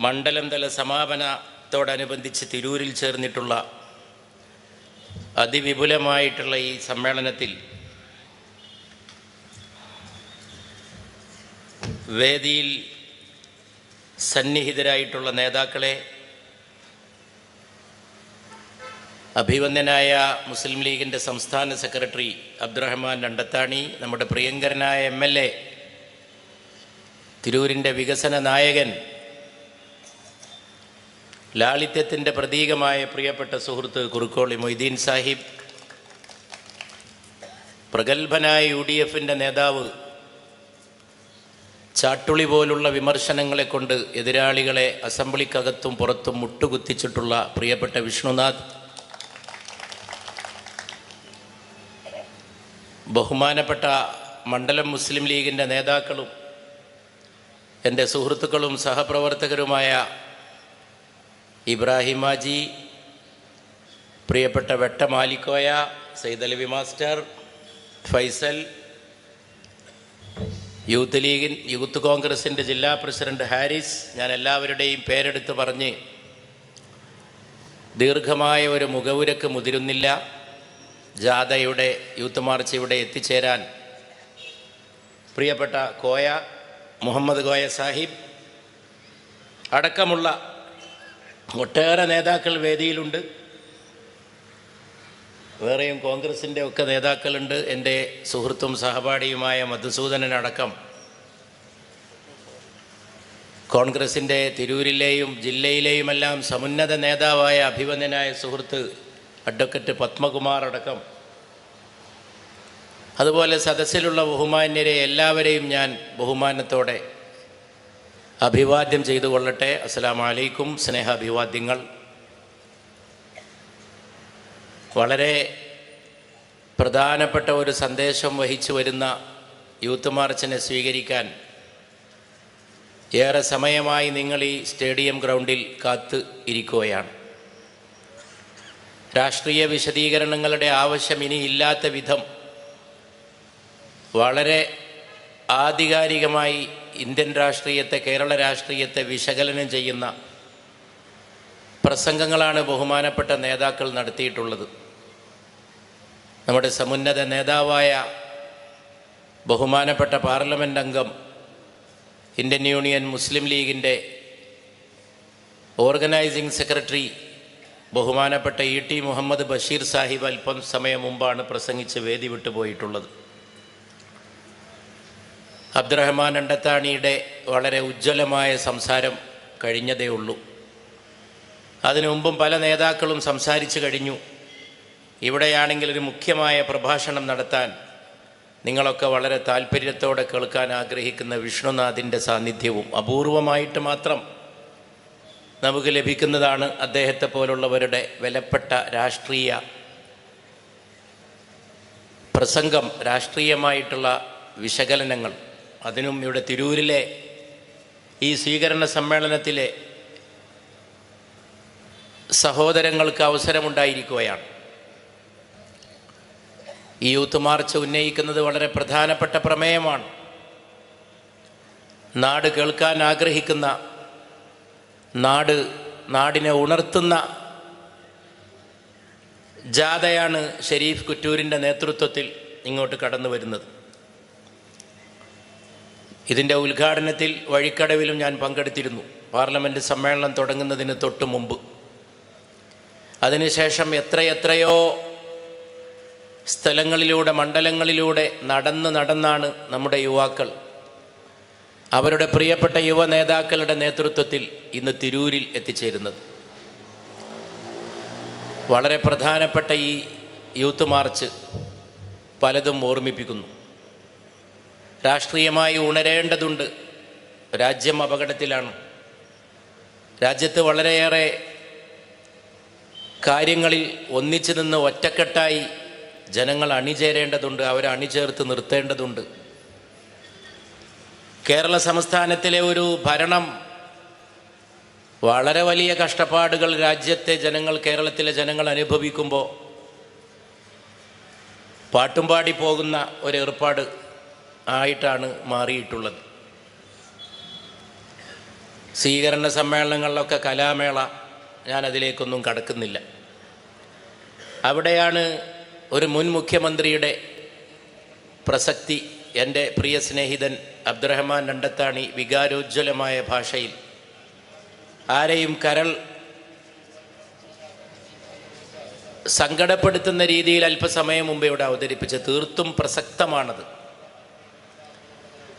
മണ്ഡലം തല സമാപനത്തോടനുബന്ധിച്ച് തിരൂരിൽ ചേർന്നിട്ടുള്ള അതിവിപുലമായിട്ടുള്ള ഈ സമ്മേളനത്തിൽ വേദിയിൽ സന്നിഹിതരായിട്ടുള്ള നേതാക്കളെ, അഭിവന്ദനായ മുസ്ലിം ലീഗിൻ്റെ സംസ്ഥാന സെക്രട്ടറി അബ്ദുറഹ്മാൻ രണ്ടത്താണി, നമ്മുടെ പ്രിയങ്കരനായ MLA, തിരൂരിൻ്റെ വികസന നായകൻ, ലാളിത്യത്തിൻ്റെ പ്രതീകമായ പ്രിയപ്പെട്ട സുഹൃത്ത് കുറുക്കോളി മൊയ്തീൻ സാഹിബ്, പ്രഗത്ഭനായ UDFൻ്റെ നേതാവ്, ചാട്ടുളി പോലുള്ള വിമർശനങ്ങളെ കൊണ്ട് എതിരാളികളെ അസംബ്ലിക്കകത്തും പുറത്തും മുട്ടുകുത്തിച്ചിട്ടുള്ള പ്രിയപ്പെട്ട വിഷ്ണുനാഥ്, ബഹുമാനപ്പെട്ട മണ്ഡലം മുസ്ലിം ലീഗിൻ്റെ നേതാക്കളും എൻ്റെ സുഹൃത്തുക്കളും സഹപ്രവർത്തകരുമായ ഇബ്രാഹിം ഹാജി, പ്രിയപ്പെട്ട വെട്ട മാലിക്കോയ, സയ്യിദ് അലവി മാസ്റ്റർ, ഫൈസൽ, യൂത്ത് കോൺഗ്രസിൻ്റെ ജില്ലാ പ്രസിഡന്റ് ഹാരിസ്, ഞാൻ എല്ലാവരുടെയും പേരെടുത്ത് പറഞ്ഞ് ദീർഘമായ ഒരു മുഖവുരക്ക് മുതിരുന്നില്ല. ജാഥയുടെ യൂത്ത് മാർച്ച് ഇവിടെ എത്തിച്ചേരാൻ പ്രിയപ്പെട്ട കോയ, മുഹമ്മദ് കോയ സാഹിബ് അടക്കമുള്ള ഒട്ടേറെ നേതാക്കൾ വേദിയിലുണ്ട്. വേറെയും കോൺഗ്രസിൻ്റെ ഒക്കെ നേതാക്കളുണ്ട്. എൻ്റെ സുഹൃത്തും സഹപാഠിയുമായ മധുസൂദനനടക്കം കോൺഗ്രസിൻ്റെ തിരൂരിലെയും ജില്ലയിലെയുമെല്ലാം സമുന്നത നേതാവായ അഭിവന്ദനായ സുഹൃത്ത് അഡ്വക്കറ്റ് പത്മകുമാർ അടക്കം, അതുപോലെ സദസ്സിലുള്ള ബഹുമാന്യരെ എല്ലാവരെയും ഞാൻ ബഹുമാനത്തോടെ അഭിവാദ്യം ചെയ്തു കൊള്ളട്ടെ. അസ്സലാമു അലൈക്കും. സ്നേഹാഭിവാദ്യങ്ങൾ. വളരെ പ്രധാനപ്പെട്ട ഒരു സന്ദേശം വഹിച്ചു വരുന്ന യൂത്ത് മാർച്ചിനെ സ്വീകരിക്കാൻ ഏറെ സമയമായി നിങ്ങൾ ഈ സ്റ്റേഡിയം ഗ്രൗണ്ടിൽ കാത്ത് ഇരിക്കുകയാണ്. രാഷ്ട്രീയ വിശദീകരണങ്ങളുടെ ആവശ്യം ഇനി ഇല്ലാത്ത വിധം വളരെ ആധികാരികമായി ഇന്ത്യൻ രാഷ്ട്രീയത്തെ, കേരള രാഷ്ട്രീയത്തെ വിശകലനം ചെയ്യുന്ന പ്രസംഗങ്ങളാണ് ബഹുമാനപ്പെട്ട നേതാക്കൾ നടത്തിയിട്ടുള്ളത്. നമ്മുടെ സമുന്നത നേതാവായ ബഹുമാനപ്പെട്ട പാർലമെൻ്റ് അംഗം, ഇന്ത്യൻ യൂണിയൻ മുസ്ലിം ലീഗിൻ്റെ ഓർഗനൈസിംഗ് സെക്രട്ടറി ബഹുമാനപ്പെട്ട ET മുഹമ്മദ് ബഷീർ സാഹിബ് അല്പം സമയം മുമ്പാണ് പ്രസംഗിച്ച് വേദി വിട്ടുപോയിട്ടുള്ളത്. അബ്ദുറഹ്മാൻ രണ്ടത്താണിയുടെ വളരെ ഉജ്ജ്വലമായ സംസാരം കഴിഞ്ഞതേ ഉള്ളൂ. അതിനു മുമ്പും പല നേതാക്കളും സംസാരിച്ചു കഴിഞ്ഞു. ഇവിടെയാണെങ്കിൽ ഒരു മുഖ്യമായ പ്രഭാഷണം നടത്താൻ നിങ്ങളൊക്കെ വളരെ താല്പര്യത്തോടെ കേൾക്കാൻ ആഗ്രഹിക്കുന്ന വിഷ്ണുനാഥിൻ്റെ സാന്നിധ്യവും അപൂർവമായിട്ട് മാത്രം നമുക്ക് ലഭിക്കുന്നതാണ്. അദ്ദേഹത്തെ പോലുള്ളവരുടെ വിലപ്പെട്ട രാഷ്ട്രീയ പ്രസംഗം, രാഷ്ട്രീയമായിട്ടുള്ള വിശകലനങ്ങൾ. അതിനും ഇവിടെ തിരൂരിലെ ഈ സ്വീകരണ സമ്മേളനത്തിലെ സഹോദരങ്ങൾക്ക് അവസരമുണ്ടായിരിക്കുകയാണ്. ഈ യൂത്ത് മാർച്ച് ഉന്നയിക്കുന്നത് വളരെ പ്രധാനപ്പെട്ട പ്രമേയമാണ്. നാട് കേൾക്കാൻ ആഗ്രഹിക്കുന്ന, നാടിനെ ഉണർത്തുന്ന ജാഥയാണ് ഷെരീഫ് കുറ്റൂരിൻ്റെ നേതൃത്വത്തിൽ ഇങ്ങോട്ട് കടന്നു വരുന്നത്. ഇതിൻ്റെ ഉദ്ഘാടനത്തിൽ വഴിക്കടവിലും ഞാൻ പങ്കെടുത്തിരുന്നു, പാർലമെൻറ്റ് സമ്മേളനം തുടങ്ങുന്നതിന് തൊട്ട് മുമ്പ്. അതിനുശേഷം എത്രയോ സ്ഥലങ്ങളിലൂടെ, മണ്ഡലങ്ങളിലൂടെ നടന്നാണ് നമ്മുടെ യുവാക്കൾ അവരുടെ പ്രിയപ്പെട്ട യുവ നേതാക്കളുടെ നേതൃത്വത്തിൽ ഇന്ന് തിരൂരിൽ എത്തിച്ചേരുന്നത്. വളരെ പ്രധാനപ്പെട്ട ഈ യൂത്ത് മാർച്ച് പലതും ഓർമ്മിപ്പിക്കുന്നു. രാഷ്ട്രീയമായി ഉണരേണ്ടതുണ്ട്. രാജ്യം അപകടത്തിലാണ്. രാജ്യത്ത് വളരെയേറെ കാര്യങ്ങളിൽ ഒന്നിച്ചു നിന്ന് ഒറ്റക്കെട്ടായി ജനങ്ങൾ അണിചേരേണ്ടതുണ്ട്. അവരെ അണിചേർത്ത് നിർത്തേണ്ടതുണ്ട്. കേരള സംസ്ഥാനത്തിലെ ഒരു ഭരണം വളരെ വലിയ കഷ്ടപ്പാടുകൾ രാജ്യത്തെ ജനങ്ങൾ, കേരളത്തിലെ ജനങ്ങൾ അനുഭവിക്കുമ്പോൾ പാട്ടും പാടി പോകുന്ന ഒരു ഏർപ്പാട് ആയിട്ടാണ് മാറിയിട്ടുള്ളത്. സ്വീകരണ സമ്മേളനങ്ങളിലൊക്കെ കലാമേള, ഞാനതിലേക്കൊന്നും കടക്കുന്നില്ല. അവിടെയാണ് ഒരു മുൻ മുഖ്യമന്ത്രിയുടെ പ്രസക്തി എൻ്റെ പ്രിയ സ്നേഹിതൻ അബ്ദുറഹ്മാൻ രണ്ടത്താണി വികാരോജ്വലമായ ഭാഷയിൽ ആരെയും കരൾ സങ്കടപ്പെടുത്തുന്ന രീതിയിൽ അല്പസമയം മുമ്പ് ഇവിടെ അവതരിപ്പിച്ച് തീർത്തും പ്രസക്തമാണത്.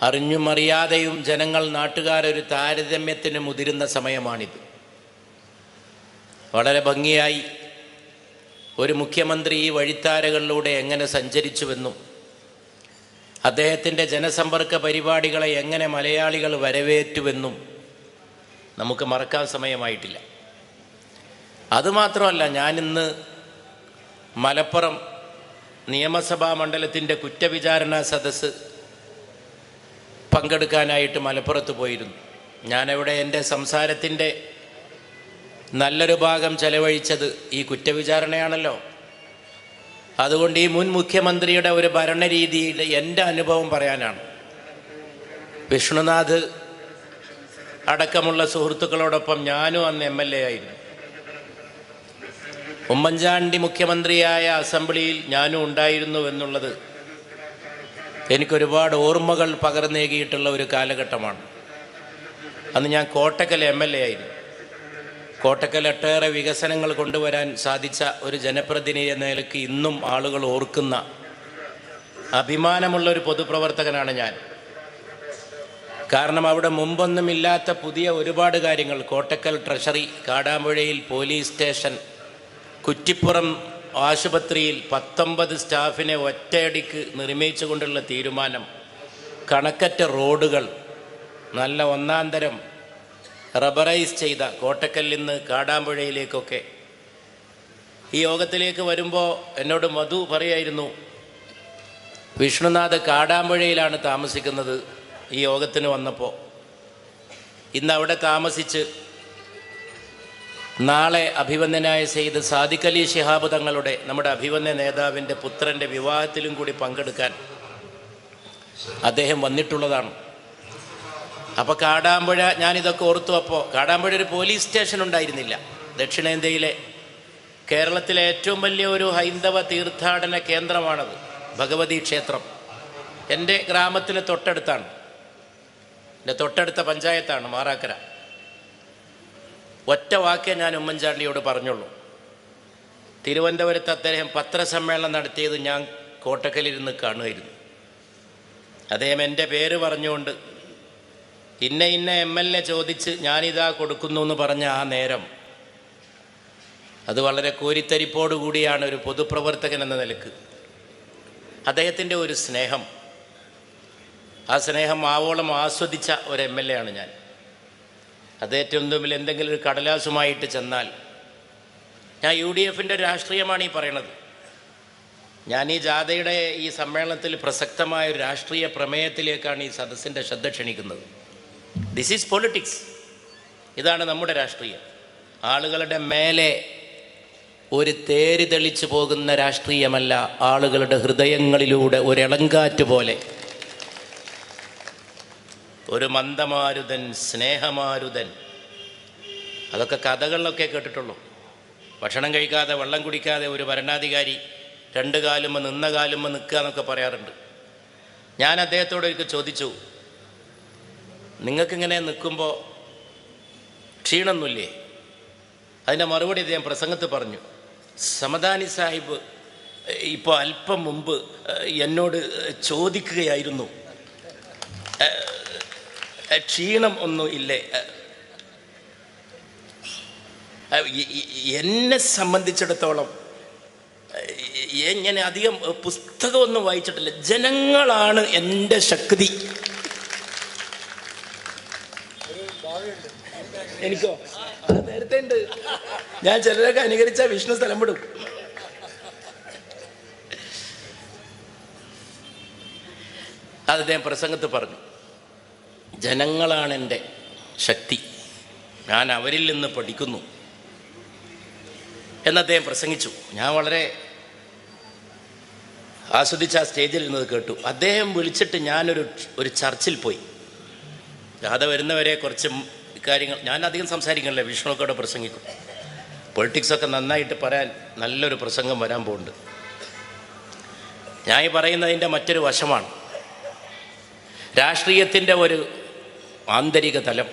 അറിഞ്ഞും അറിയാതെയും ജനങ്ങൾ, നാട്ടുകാരൊരു താരതമ്യത്തിന് മുതിരുന്ന സമയമാണിത്. വളരെ ഭംഗിയായി ഒരു മുഖ്യമന്ത്രി ഈ വഴിത്താരകളിലൂടെ എങ്ങനെ സഞ്ചരിച്ചുവെന്നും അദ്ദേഹത്തിൻ്റെ ജനസമ്പർക്ക പരിപാടികളെ എങ്ങനെ മലയാളികൾ വരവേറ്റുവെന്നും നമുക്ക് മറക്കാൻ സമയമായിട്ടില്ല. അതുമാത്രമല്ല, ഞാനിന്ന് മലപ്പുറം നിയമസഭാ മണ്ഡലത്തിൻ്റെ കുറ്റവിചാരണ സദസ്സ് പങ്കെടുക്കാനായിട്ട് മലപ്പുറത്ത് പോയിരുന്നു. ഞാനവിടെ എൻ്റെ സംസാരത്തിൻ്റെ നല്ലൊരു ഭാഗം ചെലവഴിച്ചത് ഈ കുറ്റവിചാരണയാണല്ലോ. അതുകൊണ്ട് ഈ മുൻ മുഖ്യമന്ത്രിയുടെ ഒരു ഭരണരീതിയിൽ എൻ്റെ അനുഭവം പറയാനാണ്. വിഷ്ണുനാഥ് അടക്കമുള്ള സുഹൃത്തുക്കളോടൊപ്പം ഞാനും അന്ന് MLA ആയിരുന്നു. ഉമ്മൻചാണ്ടി മുഖ്യമന്ത്രിയായ അസംബ്ലിയിൽ ഞാനും ഉണ്ടായിരുന്നു എന്നുള്ളത് എനിക്കൊരുപാട് ഓർമ്മകൾ പകർന്നേകിയിട്ടുള്ള ഒരു കാലഘട്ടമാണ്. അന്ന് ഞാൻ കോട്ടക്കൽ MLA ആയിരുന്നു. കോട്ടക്കൽ ഒട്ടേറെ വികസനങ്ങൾ കൊണ്ടുവരാൻ സാധിച്ച ഒരു ജനപ്രതിനിധി എന്ന നിലയ്ക്ക് ഇന്നും ആളുകൾ ഓർക്കുന്ന അഭിമാനമുള്ളൊരു പൊതുപ്രവർത്തകനാണ് ഞാൻ. കാരണം അവിടെ മുമ്പൊന്നുമില്ലാത്ത പുതിയ ഒരുപാട് കാര്യങ്ങൾ, കോട്ടക്കൽ ട്രഷറി, കാടാമ്പുഴയിൽ പോലീസ് സ്റ്റേഷൻ, കുറ്റിപ്പുറം ആശുപത്രിയിൽ 19 സ്റ്റാഫിനെ ഒറ്റയടിക്ക് നിർമ്മിച്ചുകൊണ്ടുള്ള തീരുമാനം, കണക്കറ്റ റോഡുകൾ, നല്ല ഒന്നാന്തരം റബ്ബറൈസ് ചെയ്ത കോട്ടക്കലിൽ നിന്ന് കാടാമ്പുഴയിലേക്കൊക്കെ. ഈ യോഗത്തിലേക്ക് വരുമ്പോൾ എന്നോട് മധു പറയായിരുന്നു, വിഷ്ണുനാഥ് കാടാമ്പുഴയിലാണ് താമസിക്കുന്നത്. ഈ യോഗത്തിന് വന്നപ്പോൾ ഇന്ന് അവിടെ താമസിച്ച് നാളെ അഭിവന്ദനായ സെയ്ദ് സാദിഖ് അലി ശിഹാബ് തങ്ങളുടെ, നമ്മുടെ അഭിവന്ദ നേതാവിൻ്റെ പുത്രൻ്റെ വിവാഹത്തിലും കൂടി പങ്കെടുക്കാൻ അദ്ദേഹം വന്നിട്ടുള്ളതാണ്. അപ്പോൾ കാടാമ്പുഴ, ഞാനിതൊക്കെ ഓർത്തു. അപ്പോൾ കാടാമ്പുഴ ഒരു പോലീസ് സ്റ്റേഷൻ ഉണ്ടായിരുന്നില്ല. ദക്ഷിണേന്ത്യയിലെ, കേരളത്തിലെ ഏറ്റവും വലിയ ഒരു ഹൈന്ദവ തീർത്ഥാടന കേന്ദ്രമാണത്, ഭഗവതി ക്ഷേത്രം. എൻ്റെ ഗ്രാമത്തിന് തൊട്ടടുത്താണ്, എൻ്റെ തൊട്ടടുത്ത പഞ്ചായത്താണ് മാറാക്കര. ഒറ്റ വാക്കേ ഞാൻ ഉമ്മൻചാണ്ടിയോട് പറഞ്ഞുള്ളൂ. തിരുവനന്തപുരത്ത് അദ്ദേഹം പത്രസമ്മേളനം നടത്തിയത് ഞാൻ കോട്ടക്കലിരുന്ന് കാണുമായിരുന്നു. അദ്ദേഹം എൻ്റെ പേര് പറഞ്ഞുകൊണ്ട് ഇന്ന MLA ചോദിച്ച് ഞാനിതാ കൊടുക്കുന്നു എന്ന് പറഞ്ഞ ആ നേരം, അത് വളരെ കോരിത്തരിപ്പോടുകൂടിയാണ് ഒരു പൊതുപ്രവർത്തകൻ എന്ന നിലക്ക് അദ്ദേഹത്തിൻ്റെ ഒരു സ്നേഹം, ആ സ്നേഹം ആവോളം ആസ്വദിച്ച ഒരു MLA ആണ് ഞാൻ. അദ്ദേഹത്തിൻ്റെ മുമ്പിൽ എന്തെങ്കിലും ഒരു കടലാസുമായിട്ട് ചെന്നാൽ, ഞാൻ UDFൻ്റെ രാഷ്ട്രീയമാണ് ഈ പറയണത്. ഞാൻ ഈ ജാഥയുടെ ഈ സമ്മേളനത്തിൽ പ്രസക്തമായ ഒരു രാഷ്ട്രീയ പ്രമേയത്തിലേക്കാണ് ഈ സദസ്സിൻ്റെ ശ്രദ്ധ ക്ഷണിക്കുന്നത്. This is politics. ഇതാണ് നമ്മുടെ രാഷ്ട്രീയം. ആളുകളുടെ മേലെ ഒരു തേര് തെളിച്ചു പോകുന്ന രാഷ്ട്രീയമല്ല, ആളുകളുടെ ഹൃദയങ്ങളിലൂടെ ഒരു ഇളങ്കാറ്റ് പോലെ ഒരു മന്ദമാരുതൻ, സ്നേഹമാരുതൻ. അതൊക്കെ കഥകളിലൊക്കെ കേട്ടിട്ടുള്ളൂ. ഭക്ഷണം കഴിക്കാതെ വെള്ളം കുടിക്കാതെ ഒരു ഭരണാധികാരി 2 കാലുമ്മ നിന്ന കാലുമ്മ നിൽക്കുക എന്നൊക്കെ പറയാറുണ്ട്. ഞാൻ അദ്ദേഹത്തോട് ഒരിക്കൽ ചോദിച്ചു, നിങ്ങൾക്കിങ്ങനെ നിൽക്കുമ്പോൾ ക്ഷീണമൊന്നുമില്ലേ? അതിൻ്റെ മറുപടി അദ്ദേഹം പ്രസംഗത്ത് പറഞ്ഞു, സമദാനി സാഹിബ് ഇപ്പോൾ അല്പം മുമ്പ് എന്നോട് ചോദിക്കുകയായിരുന്നു, ക്ഷീണം ഒന്നും ഇല്ലേ? എന്നെ സംബന്ധിച്ചിടത്തോളം ഞാൻ അധികം പുസ്തകമൊന്നും വായിച്ചിട്ടില്ല, ജനങ്ങളാണ് എൻ്റെ ശക്തി. എനിക്കോ അത് നേരത്തെ ഉണ്ട്. ഞാൻ ചിലരൊക്കെ അനുകരിച്ച വിഷ്ണു സ്ഥലം വിടും. അത് അദ്ദേഹം പ്രസംഗത്ത് പറഞ്ഞു, ജനങ്ങളാണ് എൻ്റെ ശക്തി, ഞാൻ അവരിൽ നിന്ന് പഠിക്കുന്നു എന്ന് അദ്ദേഹം പ്രസംഗിച്ചു. ഞാൻ വളരെ ആസ്വദിച്ച് ആ സ്റ്റേജിൽ ഇരുന്നത് കേട്ടു. അദ്ദേഹം വിളിച്ചിട്ട് ഞാനൊരു ചർച്ചിൽ പോയി. ജാഥ വരുന്നവരെ കുറച്ച് കാര്യങ്ങൾ ഞാൻ അധികം സംസാരിക്കണില്ല, വിഷ്ണുവൊക്കെ അവിടെ പ്രസംഗിക്കും. പൊളിറ്റിക്സൊക്കെ നന്നായിട്ട് പറയാൻ നല്ലൊരു പ്രസംഗം വരാൻ പോകുന്നുണ്ട്. ഞാൻ ഈ പറയുന്നതിൻ്റെ മറ്റൊരു വശമാണ് രാഷ്ട്രീയത്തിൻ്റെ ഒരു ആന്തരിക തലം.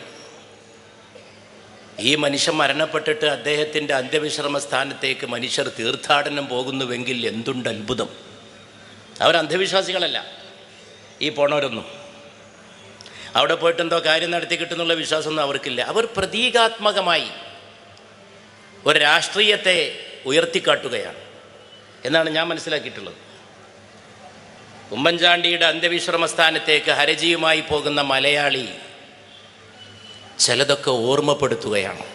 ഈ മനുഷ്യൻ മരണപ്പെട്ടിട്ട് അദ്ദേഹത്തിൻ്റെ അന്ത്യവിശ്രമ സ്ഥാനത്തേക്ക് മനുഷ്യർ തീർത്ഥാടനം പോകുന്നുവെങ്കിൽ എന്തുണ്ട് അത്ഭുതം. അവർ അന്ധവിശ്വാസികളല്ല ഈ പോണവരൊന്നും. അവിടെ പോയിട്ട് എന്തോ കാര്യം നടത്തി കിട്ടുന്നുള്ള വിശ്വാസമൊന്നും അവർക്കില്ല. അവർ പ്രതീകാത്മകമായി ഒരു രാഷ്ട്രീയത്തെ ഉയർത്തിക്കാട്ടുകയാണ് എന്നാണ് ഞാൻ മനസ്സിലാക്കിയിട്ടുള്ളത്. ഉമ്മൻചാണ്ടിയുടെ അന്ത്യവിശ്രമ സ്ഥാനത്തേക്ക് ഹരജിയുമായി പോകുന്ന മലയാളി ചിലതൊക്കെ ഓർമ്മപ്പെടുത്തുകയാണ്.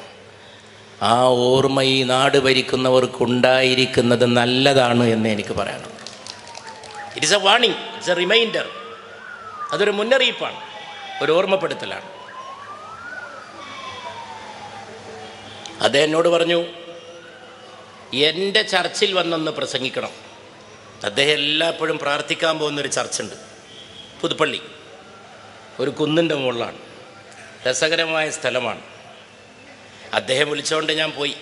ആ ഓർമ്മ ഈ നാട് ഭരിക്കുന്നവർക്കുണ്ടായിരിക്കുന്നത് നല്ലതാണ് എന്ന് എനിക്ക് പറയണം. It is a warning, it's a reminder. അതൊരു മുന്നറിയിപ്പാണ്, ഒരു ഓർമ്മപ്പെടുത്തലാണ്. അദ്ദേഹം എന്നോട് പറഞ്ഞു, എൻ്റെ ചർച്ചിൽ വന്നൊന്ന് പ്രസംഗിക്കണം. അദ്ദേഹം എല്ലായ്പ്പോഴും പ്രാർത്ഥിക്കാൻ പോകുന്നൊരു ചർച്ചുണ്ട് പുതുപ്പള്ളി, ഒരു കുന്നിൻ്റെ മുകളിലാണ്, രസകരമായ സ്ഥലമാണ്. അദ്ദേഹം വിളിച്ചുകൊണ്ട് ഞാൻ പോയി.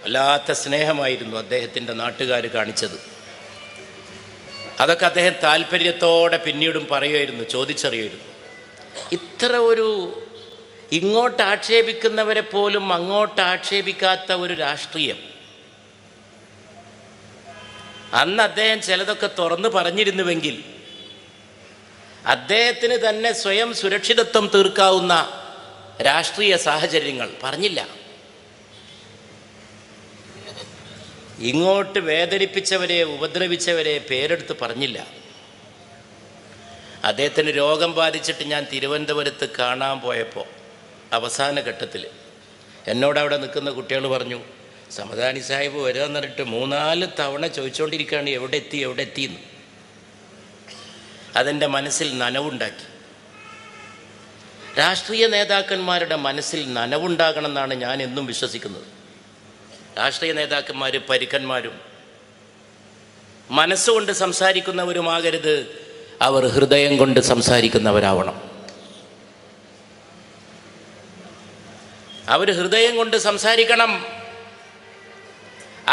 വല്ലാത്ത സ്നേഹമായിരുന്നു അദ്ദേഹത്തിൻ്റെ നാട്ടുകാർ കാണിച്ചത്. അതൊക്കെ അദ്ദേഹം താല്പര്യത്തോടെ പിന്നീടും പറയുമായിരുന്നു, ചോദിച്ചറിയുമായിരുന്നു. ഇത്ര ഒരു ഇങ്ങോട്ട് ആക്ഷേപിക്കുന്നവരെ പോലും അങ്ങോട്ട് ആക്ഷേപിക്കാത്ത ഒരു രാഷ്ട്രീയം. അന്ന് അദ്ദേഹം ചിലതൊക്കെ തുറന്നു പറഞ്ഞിരുന്നുവെങ്കിൽ അദ്ദേഹത്തിന് തന്നെ സ്വയം സുരക്ഷിതത്വം തീർക്കാവുന്ന രാഷ്ട്രീയ സാഹചര്യങ്ങൾ പറഞ്ഞില്ല. ഇങ്ങോട്ട് വേദനിപ്പിച്ചവരെ, ഉപദ്രവിച്ചവരെ പേരെടുത്ത് പറഞ്ഞില്ല. അദ്ദേഹത്തിന് രോഗം ബാധിച്ചിട്ട് ഞാൻ തിരുവനന്തപുരത്ത് കാണാൻ പോയപ്പോൾ അവസാന ഘട്ടത്തിൽ എന്നോട് അവിടെ നിൽക്കുന്ന കുട്ടികൾ പറഞ്ഞു, സമദാനി സാഹിബ് വരാമെന്ന് പറഞ്ഞിട്ട് 3-4 തവണ ചോദിച്ചുകൊണ്ടിരിക്കുകയാണ് എവിടെ എത്തിയെന്ന്. അതെൻ്റെ മനസ്സിൽ നനവുണ്ടാക്കി. രാഷ്ട്രീയ നേതാക്കന്മാരുടെ മനസ്സിൽ നനവുണ്ടാകണമെന്നാണ് ഞാൻ എന്നും വിശ്വസിക്കുന്നത്. രാഷ്ട്രീയ നേതാക്കന്മാർ പരുക്കന്മാരും മനസ്സുകൊണ്ട് സംസാരിക്കുന്നവരുമാകരുത്, അവർ ഹൃദയം കൊണ്ട് സംസാരിക്കുന്നവരാവണം. അവർ ഹൃദയം കൊണ്ട് സംസാരിക്കണം.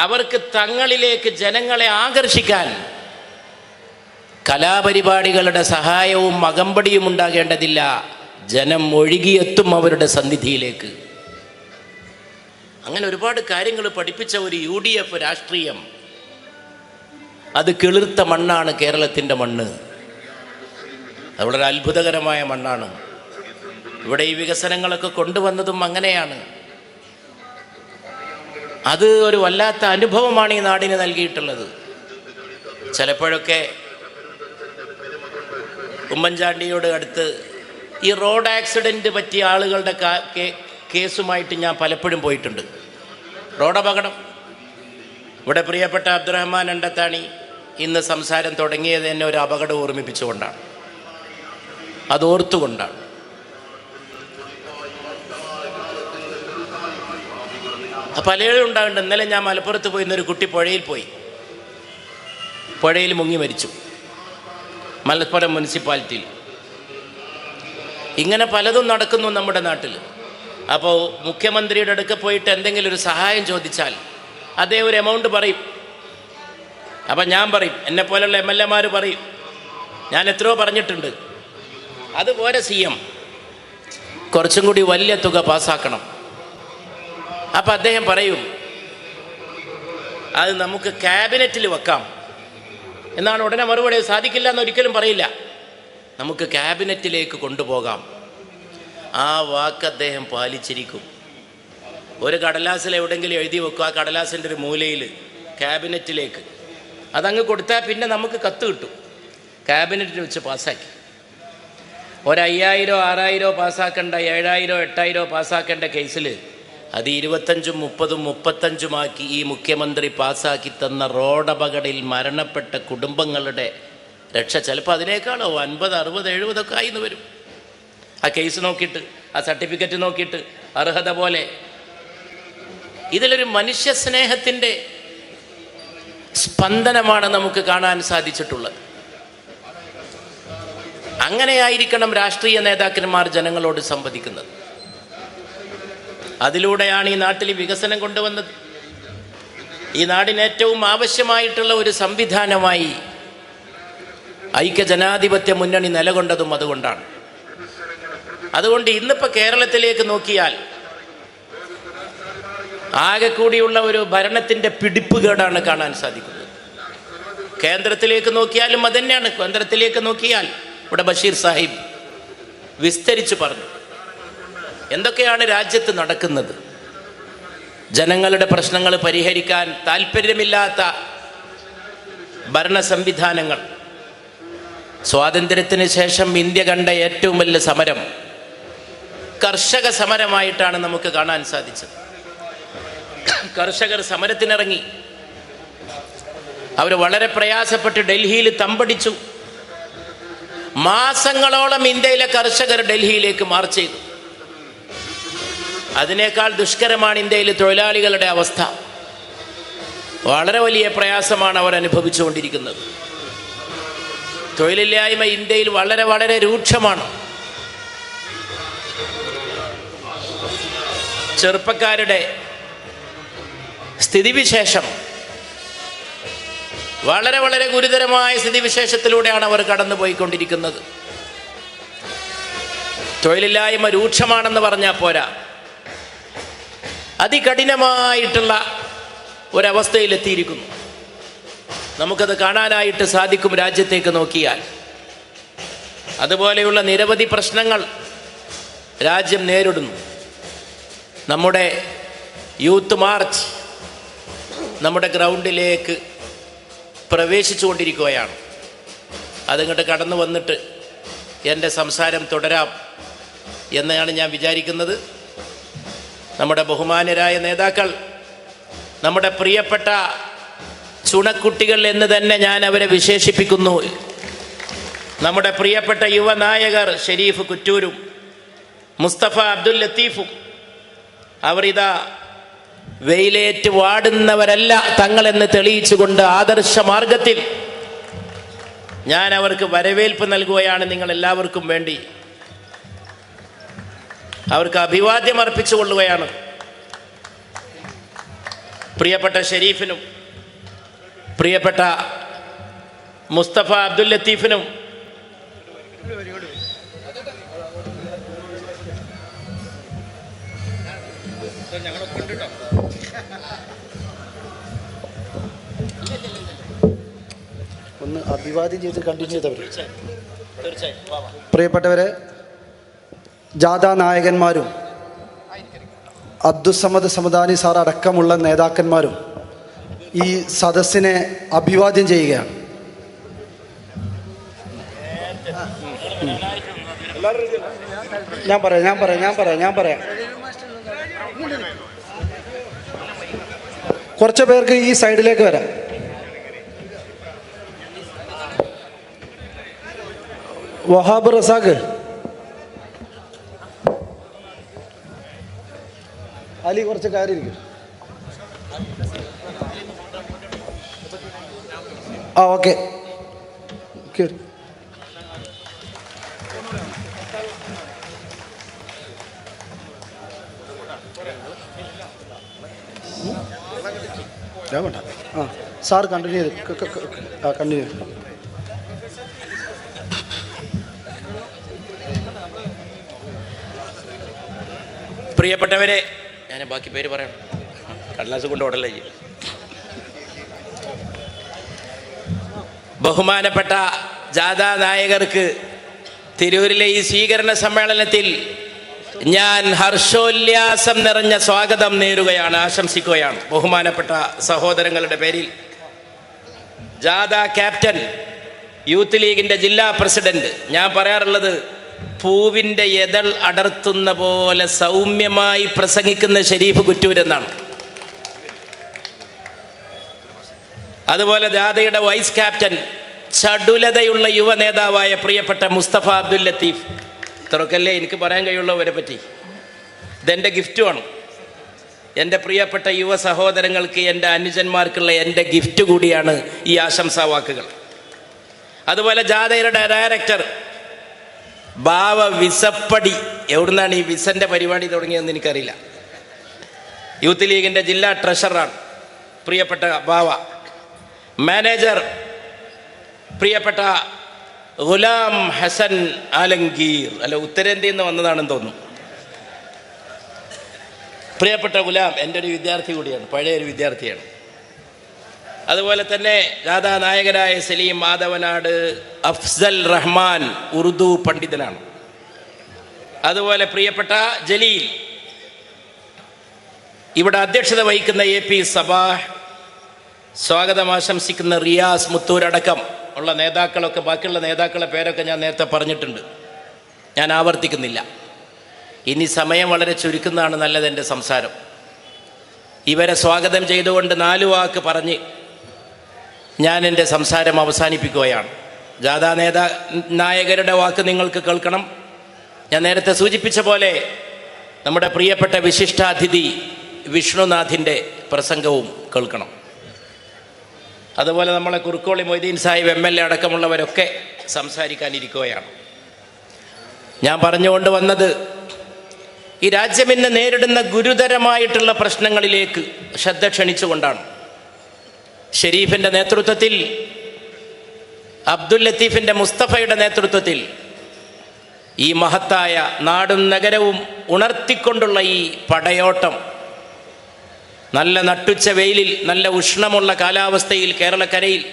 അവർക്ക് തങ്ങളിലേക്ക് ജനങ്ങളെ ആകർഷിക്കാൻ കലാപരിപാടികളുടെ സഹായവും അകമ്പടിയും ഉണ്ടാകേണ്ടതില്ല. ജനം ഒഴുകിയെത്തും അവരുടെ സന്നിധിയിലേക്ക്. അങ്ങനെ ഒരുപാട് കാര്യങ്ങൾ പഠിപ്പിച്ച ഒരു UDF രാഷ്ട്രീയം. അത് കിളിർത്ത മണ്ണാണ് കേരളത്തിൻ്റെ മണ്ണ്. അത് വളരെ അത്ഭുതകരമായ മണ്ണാണ്. ഇവിടെ ഈ വികസനങ്ങളൊക്കെ കൊണ്ടുവന്നതും അങ്ങനെയാണ്. അത് ഒരു വല്ലാത്ത അനുഭവമാണ് ഈ നാടിന് നൽകിയിട്ടുള്ളത്. ചിലപ്പോഴൊക്കെ ഉമ്മൻചാണ്ടിയോട് അടുത്ത് ഈ റോഡ് ആക്സിഡൻറ്റ് പറ്റിയ ആളുകളുടെ കേസുമായിട്ട് ഞാൻ പലപ്പോഴും പോയിട്ടുണ്ട്. റോഡപകടം. ഇവിടെ പ്രിയപ്പെട്ട അബ്ദുറഹ്മാൻ അണ്ടത്താണി ഇന്ന് സംസാരം തുടങ്ങിയത് തന്നെ ഒരു അപകടം ഓർമ്മിപ്പിച്ചുകൊണ്ടാണ്, അതോർത്തുകൊണ്ടാണ്. പലരും ഉണ്ടാകുന്നുണ്ട്. ഇന്നലെ ഞാൻ മലപ്പുറത്ത് പോയി, ഇന്നൊരു കുട്ടി പുഴയിൽ മുങ്ങി മരിച്ചു, മലപ്പുറം മുനിസിപ്പാലിറ്റിയിൽ. ഇങ്ങനെ പലതും നടക്കുന്നു നമ്മുടെ നാട്ടിൽ. അപ്പോൾ മുഖ്യമന്ത്രിയുടെ അടുക്ക പോയിട്ട് എന്തെങ്കിലും ഒരു സഹായം ചോദിച്ചാൽ അദ്ദേഹം ഒരു എമൗണ്ട് പറയും. അപ്പം ഞാൻ പറയും, എന്നെപ്പോലുള്ള MLA പറയും, ഞാൻ എത്രയോ പറഞ്ഞിട്ടുണ്ട്, അതുപോലെ CM കുറച്ചും കൂടി വലിയ തുക പാസ്സാക്കണം. അപ്പം അദ്ദേഹം പറയും, അത് നമുക്ക് ക്യാബിനറ്റിൽ വെക്കാം എന്നാണ് ഉടനെ മറുപടി. സാധിക്കില്ല എന്നൊരിക്കലും പറയില്ല, നമുക്ക് ക്യാബിനറ്റിലേക്ക് കൊണ്ടുപോകാം. ആ വാക്ക് അദ്ദേഹം പാലിച്ചിരിക്കും. ഒരു കടലാസിൽ എവിടെയെങ്കിലും എഴുതി വെക്കും, ആ കടലാസിൻ്റെ ഒരു മൂലയിൽ ക്യാബിനറ്റിലേക്ക് അതങ്ങ് കൊടുത്താൽ പിന്നെ നമുക്ക് കത്ത് കിട്ടും. ക്യാബിനറ്റിൽ വെച്ച് പാസ്സാക്കി. 5,000 6,000 പാസ്സാക്കേണ്ട, 7,000 8,000 പാസ്സാക്കേണ്ട കേസിൽ അത് 25 30 35 ഈ മുഖ്യമന്ത്രി പാസ്സാക്കി തന്ന റോഡപകടിൽ മരണപ്പെട്ട കുടുംബങ്ങളുടെ രക്ഷ ചിലപ്പോൾ അതിനേക്കാളോ 50 60 70 ആയിന്ന് വരും. ആ കേസ് നോക്കിയിട്ട്, ആ സർട്ടിഫിക്കറ്റ് നോക്കിയിട്ട്, അർഹത പോലെ. ഇതിലൊരു മനുഷ്യ സ്നേഹത്തിൻ്റെ സ്പന്ദനമാണ് നമുക്ക് കാണാൻ സാധിച്ചിട്ടുള്ളത്. അങ്ങനെയായിരിക്കണം രാഷ്ട്രീയ നേതാക്കന്മാർ ജനങ്ങളോട് സംവദിക്കുന്നത്. അതിലൂടെയാണ് ഈ നാട്ടിൽ വികസനം കൊണ്ടുവന്നത്. ഈ നാടിന് ഏറ്റവും ആവശ്യമായിട്ടുള്ള ഒരു സംവിധാനമായി ഐക്യജനാധിപത്യ മുന്നണി നിലകൊണ്ടതും അതുകൊണ്ടാണ്. അതുകൊണ്ട് ഇന്നിപ്പോൾ കേരളത്തിലേക്ക് നോക്കിയാൽ ആകെ കൂടിയുള്ള ഒരു ഭരണത്തിൻ്റെ പിടിപ്പുകേടാണ് കാണാൻ സാധിക്കുന്നത്. കേന്ദ്രത്തിലേക്ക് നോക്കിയാലും അതുതന്നെയാണ്. കേന്ദ്രത്തിലേക്ക് നോക്കിയാൽ ഇവിടെ ബഷീർ സാഹിബ് വിസ്തരിച്ച് പറഞ്ഞു എന്തൊക്കെയാണ് രാജ്യത്ത് നടക്കുന്നത്. ജനങ്ങളുടെ പ്രശ്നങ്ങൾ പരിഹരിക്കാൻ താല്പര്യമില്ലാത്ത ഭരണ സംവിധാനങ്ങൾ. സ്വാതന്ത്ര്യത്തിന് ശേഷം ഇന്ത്യ കണ്ട ഏറ്റവും വലിയ സമരം കർഷക സമരമായിട്ടാണ് നമുക്ക് കാണാൻ സാധിച്ചത്. കർഷകർ സമരത്തിനിറങ്ങി. അവർ വളരെ പ്രയാസപ്പെട്ട് ഡൽഹിയിൽ തമ്പടിച്ചു. മാസങ്ങളോളം ഇന്ത്യയിലെ കർഷകർ ഡൽഹിയിലേക്ക് മാർച്ച് ചെയ്തു. അതിനേക്കാൾ ദുഷ്കരമാണ് ഇന്ത്യയിലെ തൊഴിലാളികളുടെ അവസ്ഥ. വളരെ വലിയ പ്രയാസമാണ് അവർ അനുഭവിച്ചുകൊണ്ടിരിക്കുന്നത്. തൊഴിലില്ലായ്മ ഇന്ത്യയിൽ വളരെ വളരെ രൂക്ഷമാണ്. ചെറുപ്പക്കാരുടെ സ്ഥിതിവിശേഷം വളരെ വളരെ ഗുരുതരമായ സ്ഥിതിവിശേഷത്തിലൂടെയാണ് അവർ കടന്നു പോയിക്കൊണ്ടിരിക്കുന്നത്. തൊഴിലില്ലായ്മ രൂക്ഷമാണെന്ന് പറഞ്ഞാൽ പോരാ, അതികഠിനമായിട്ടുള്ള ഒരവസ്ഥയിലെത്തിയിരിക്കുന്നു. നമുക്കത് കാണാനായിട്ട് സാധിക്കും രാജ്യത്തേക്ക് നോക്കിയാൽ. അതുപോലെയുള്ള നിരവധി പ്രശ്നങ്ങൾ രാജ്യം നേരിടുന്നു. നമ്മുടെ യൂത്ത് മാർച്ച് നമ്മുടെ ഗ്രൗണ്ടിലേക്ക് പ്രവേശിച്ചു കൊണ്ടിരിക്കുകയാണ്. അതിങ്ങോട്ട് കടന്നു വന്നിട്ട് എൻ്റെ സംസാരം തുടരാം എന്നാണ് ഞാൻ വിചാരിക്കുന്നത്. നമ്മുടെ ബഹുമാന്യരായ നേതാക്കൾ, നമ്മുടെ പ്രിയപ്പെട്ട ചുണക്കുട്ടികൾ എന്ന് തന്നെ ഞാൻ അവരെ വിശേഷിപ്പിക്കുന്നു. നമ്മുടെ പ്രിയപ്പെട്ട യുവനായകർ ഷെരീഫ് കുറ്റൂരും മുസ്തഫ അബ്ദുൽ ലത്തീഫും അവരിതാ വെയിലേറ്റ് വാടുന്നവരല്ല തങ്ങളെന്ന് തെളിയിച്ചുകൊണ്ട് ആദർശ മാർഗത്തിൽ ഞാൻ അവർക്ക് വരവേൽപ്പ് നൽകുകയാണ്. നിങ്ങൾ എല്ലാവർക്കും വേണ്ടി അവർക്ക് അഭിവാദ്യം അർപ്പിച്ചു കൊള്ളുകയാണ്. പ്രിയപ്പെട്ട ഷെരീഫിനും പ്രിയപ്പെട്ട മുസ്തഫ അബ്ദുൽ ലത്തീഫിനും ഒന്ന് അഭിവാദ്യം ചെയ്ത് കണ്ടിന്യൂ ചെയ്തവർ. പ്രിയപ്പെട്ടവരെ, ജാഥാ നായകന്മാരും അബ്ദുസമദ് സമദാനി സാർ അടക്കമുള്ള നേതാക്കന്മാരും ഈ സദസ്സിനെ അഭിവാദ്യം ചെയ്യുകയാണ്. ഞാൻ പറയാം കുറച്ച് പേർക്ക് ഈ സൈഡിലേക്ക് വരാം. വഹാബ് റസാഖ്, അലി കുറച്ച് കാര്യമിരിക്കും. ഓക്കെ. സാർ കണ്ടിന്യൂ ചെയ്ത് കണ്ടിന്യൂ. പ്രിയപ്പെട്ടവരെ, ഞാൻ ബാക്കി പേര് പറയണം, കടലാസ് കൊണ്ട് ഓടല്ലേ. ബഹുമാനപ്പെട്ട ജാഥാ നായകർക്ക് തിരൂരിലെ ഈ സ്വീകരണ സമ്മേളനത്തിൽ ഞാൻ ഹർഷോല്ലാസം നിറഞ്ഞ സ്വാഗതം നേരുകയാണ്, ആശംസിക്കുകയാണ്. ബഹുമാനപ്പെട്ട സഹോദരങ്ങളുടെ പേരിൽ ജാഥാ ക്യാപ്റ്റൻ, യൂത്ത് ലീഗിൻ്റെ ജില്ലാ പ്രസിഡന്റ്, ഞാൻ പറയാറുള്ളത് പൂവിൻ്റെ എതൾ അടർത്തുന്ന പോലെ സൗമ്യമായി പ്രസംഗിക്കുന്ന ഷെരീഫ് കുറ്റൂരെന്നാണ്. അതുപോലെ ജാഥയുടെ വൈസ് ക്യാപ്റ്റൻ, ചടുലതയുള്ള യുവ നേതാവായ പ്രിയപ്പെട്ട മുസ്തഫ അബ്ദുൽ ലത്തീഫ്. ഇത്രയൊക്കെയല്ലേ എനിക്ക് പറയാൻ കഴിയുള്ളവരെ പറ്റി. ഇതെൻ്റെ ഗിഫ്റ്റുമാണ്. എൻ്റെ പ്രിയപ്പെട്ട യുവ സഹോദരങ്ങൾക്ക്, എൻ്റെ അനുജന്മാർക്കുള്ള എൻ്റെ ഗിഫ്റ്റ് കൂടിയാണ് ഈ ആശംസാ വാക്കുകൾ. അതുപോലെ ജാഥയുടെ ഡയറക്ടർ ബാവ വിസപ്പടി. എവിടുന്നാണ് ഈ വിസന്റെ പരിപാടി തുടങ്ങിയതെന്ന് എനിക്കറിയില്ല. യൂത്ത് ലീഗിന്റെ ജില്ലാ ട്രഷററാണ് പ്രിയപ്പെട്ട ബാവ. മാനേജർ പ്രിയപ്പെട്ട ഗുലാം ഹസൻ ആലംഗീർ. അല്ല, ഉത്തരേന്ത്യയിൽ നിന്ന് വന്നതാണെന്ന് തോന്നുന്നു. പ്രിയപ്പെട്ട ഗുലാം എൻ്റെ ഒരു വിദ്യാർത്ഥി കൂടിയാണ്, പഴയൊരു വിദ്യാർത്ഥിയാണ്. അതുപോലെ തന്നെ ഗാഥാനായകരായ സലീം മാധവനാട് അഫ്സൽ റഹ്മാൻ ഉറുദു പണ്ഡിതനാണ്. അതുപോലെ പ്രിയപ്പെട്ട ജലീൽ, ഇവിടെ അധ്യക്ഷത വഹിക്കുന്ന എ പി സബാഹ്, സ്വാഗതം ആശംസിക്കുന്ന റിയാസ് മുത്തൂരടക്കം ഉള്ള നേതാക്കളൊക്കെ, ബാക്കിയുള്ള നേതാക്കളുടെ പേരൊക്കെ ഞാൻ നേരത്തെ പറഞ്ഞിട്ടുണ്ട്, ഞാൻ ആവർത്തിക്കുന്നില്ല. ഇനി സമയം വളരെ ചുരുക്കുന്നതാണ് നല്ലത് എൻ്റെ സംസാരം. ഇവരെ സ്വാഗതം ചെയ്തുകൊണ്ട് 4 വാക്ക് പറഞ്ഞ് ഞാൻ എൻ്റെ സംസാരം അവസാനിപ്പിക്കുകയാണ്. ജാഥാ നായകരുടെ വാക്ക് നിങ്ങൾക്ക് കേൾക്കണം. ഞാൻ നേരത്തെ സൂചിപ്പിച്ച പോലെ നമ്മുടെ പ്രിയപ്പെട്ട വിശിഷ്ടാതിഥി വിഷ്ണുനാഥിൻ്റെ പ്രസംഗവും കേൾക്കണം. അതുപോലെ നമ്മളെ കുറുക്കോളി മൊയ്തീൻ സാഹിബ് MLA അടക്കമുള്ളവരൊക്കെ സംസാരിക്കാനിരിക്കുകയാണ്. ഞാൻ പറഞ്ഞുകൊണ്ട് വന്നത്, ഈ രാജ്യം ഇന്ന് നേരിടുന്ന ഗുരുതരമായിട്ടുള്ള പ്രശ്നങ്ങളിലേക്ക് ശ്രദ്ധ ക്ഷണിച്ചുകൊണ്ടാണ്. ഷെരീഫിൻ്റെ നേതൃത്വത്തിൽ, അബ്ദുൽ ലത്തീഫിൻ്റെ മുസ്തഫയുടെ നേതൃത്വത്തിൽ ഈ മഹത്തായ നാടും നഗരവും ഉണർത്തിക്കൊണ്ടുള്ള ഈ പടയോട്ടം, നല്ല നട്ടുച്ച വെയിലിൽ, നല്ല ഉഷ്ണമുള്ള കാലാവസ്ഥയിൽ കേരളക്കരയിൽ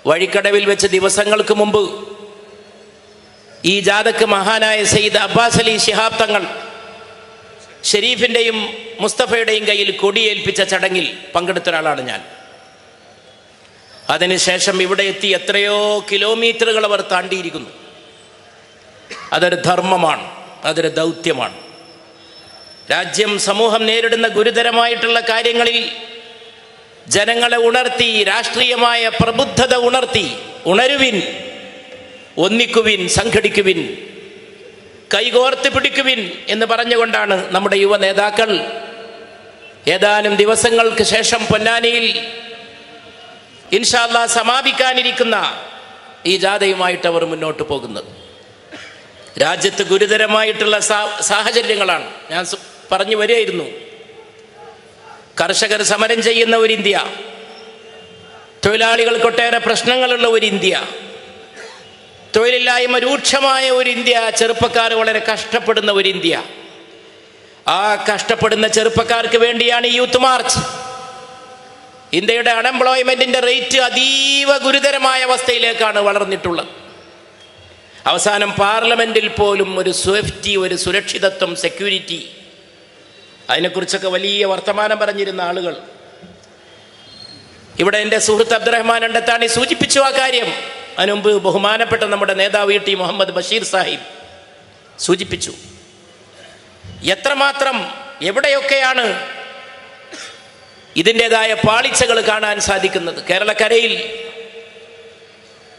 വഴിക്കടവിൽ വെച്ച് ദിവസങ്ങൾക്ക് മുമ്പ് ഈ ജാഥക്ക് മഹാനായ സയ്യിദ് അബ്ബാസ് അലി ശിഹാബ് തങ്ങൾ ഷെരീഫിൻ്റെയും മുസ്തഫയുടെയും കയ്യിൽ കൊടിയേൽപ്പിച്ച ചടങ്ങിൽ പങ്കെടുത്ത ഒരാളാണ് ഞാൻ. അതിനുശേഷം ഇവിടെ എത്തി എത്രയോ കിലോമീറ്ററുകൾ അവർ താണ്ടിയിരിക്കുന്നു. അതൊരു ധർമ്മമാണ്, അതൊരു ദൗത്യമാണ്. രാജ്യം, സമൂഹം നേരിടുന്ന ഗുരുതരമായിട്ടുള്ള കാര്യങ്ങളിൽ ജനങ്ങളെ ഉണർത്തി, രാഷ്ട്രീയമായ പ്രബുദ്ധത ഉണർത്തി, ഉണരുവിൻ, ഒന്നിക്കുവിൻ, സംഘടിക്കുവിൻ, കൈകോർത്ത് പിടിക്കുവിൻ എന്ന് പറഞ്ഞുകൊണ്ടാണ് നമ്മുടെ യുവ നേതാക്കൾ ഏതാനും ദിവസങ്ങൾക്ക് ശേഷം പൊന്നാനിയിൽ ഇൻഷാ അല്ലാഹ് സമാപിക്കാനിരിക്കുന്ന ഈ ജാഥയുമായിട്ട് അവർ മുന്നോട്ട് പോകുന്നത്. രാജ്യത്ത് ഗുരുതരമായിട്ടുള്ള സാഹചര്യങ്ങളാണ്. ഞാൻ പറഞ്ഞു വരികയായിരുന്നു. കർഷകർ സമരം ചെയ്യുന്ന ഒരു ഇന്ത്യ, തൊഴിലാളികൾക്കൊട്ടേറെ പ്രശ്നങ്ങളുള്ള ഒരു ഇന്ത്യ, തൊഴിലില്ലായ്മ രൂക്ഷമായ ഒരു ഇന്ത്യ, ചെറുപ്പക്കാർ വളരെ കഷ്ടപ്പെടുന്ന ഒരു ഇന്ത്യ. ആ കഷ്ടപ്പെടുന്ന ചെറുപ്പക്കാർക്ക് വേണ്ടിയാണ് യൂത്ത് മാർച്ച്. ഇന്ത്യയുടെ അൺഎംപ്ലോയ്മെന്റിന്റെ റേറ്റ് അതീവ ഗുരുതരമായ അവസ്ഥയിലേക്കാണ് വളർന്നിട്ടുള്ളത്. അവസാനം പാർലമെന്റിൽ പോലും ഒരു സേഫ്റ്റി, ഒരു സുരക്ഷിതത്വം, സെക്യൂരിറ്റി, അതിനെക്കുറിച്ചൊക്കെ വലിയ വർത്തമാനം പറഞ്ഞിരുന്ന ആളുകൾ, ഇവിടെ എൻ്റെ സുഹൃത്ത് അബ്ദുറഹ്മാൻ അണ്ടത്താണി സൂചിപ്പിച്ചു ആ കാര്യം. അതിനുമുമ്പ് ബഹുമാനപ്പെട്ട നമ്മുടെ നേതാവ് ടി മുഹമ്മദ് ബഷീർ സാഹിബ് സൂചിപ്പിച്ചു. എത്രമാത്രം, എവിടെയൊക്കെയാണ് ഇതിൻ്റെതായ പാളിച്ചകൾ കാണാൻ സാധിക്കുന്നത്. കേരളക്കരയിൽ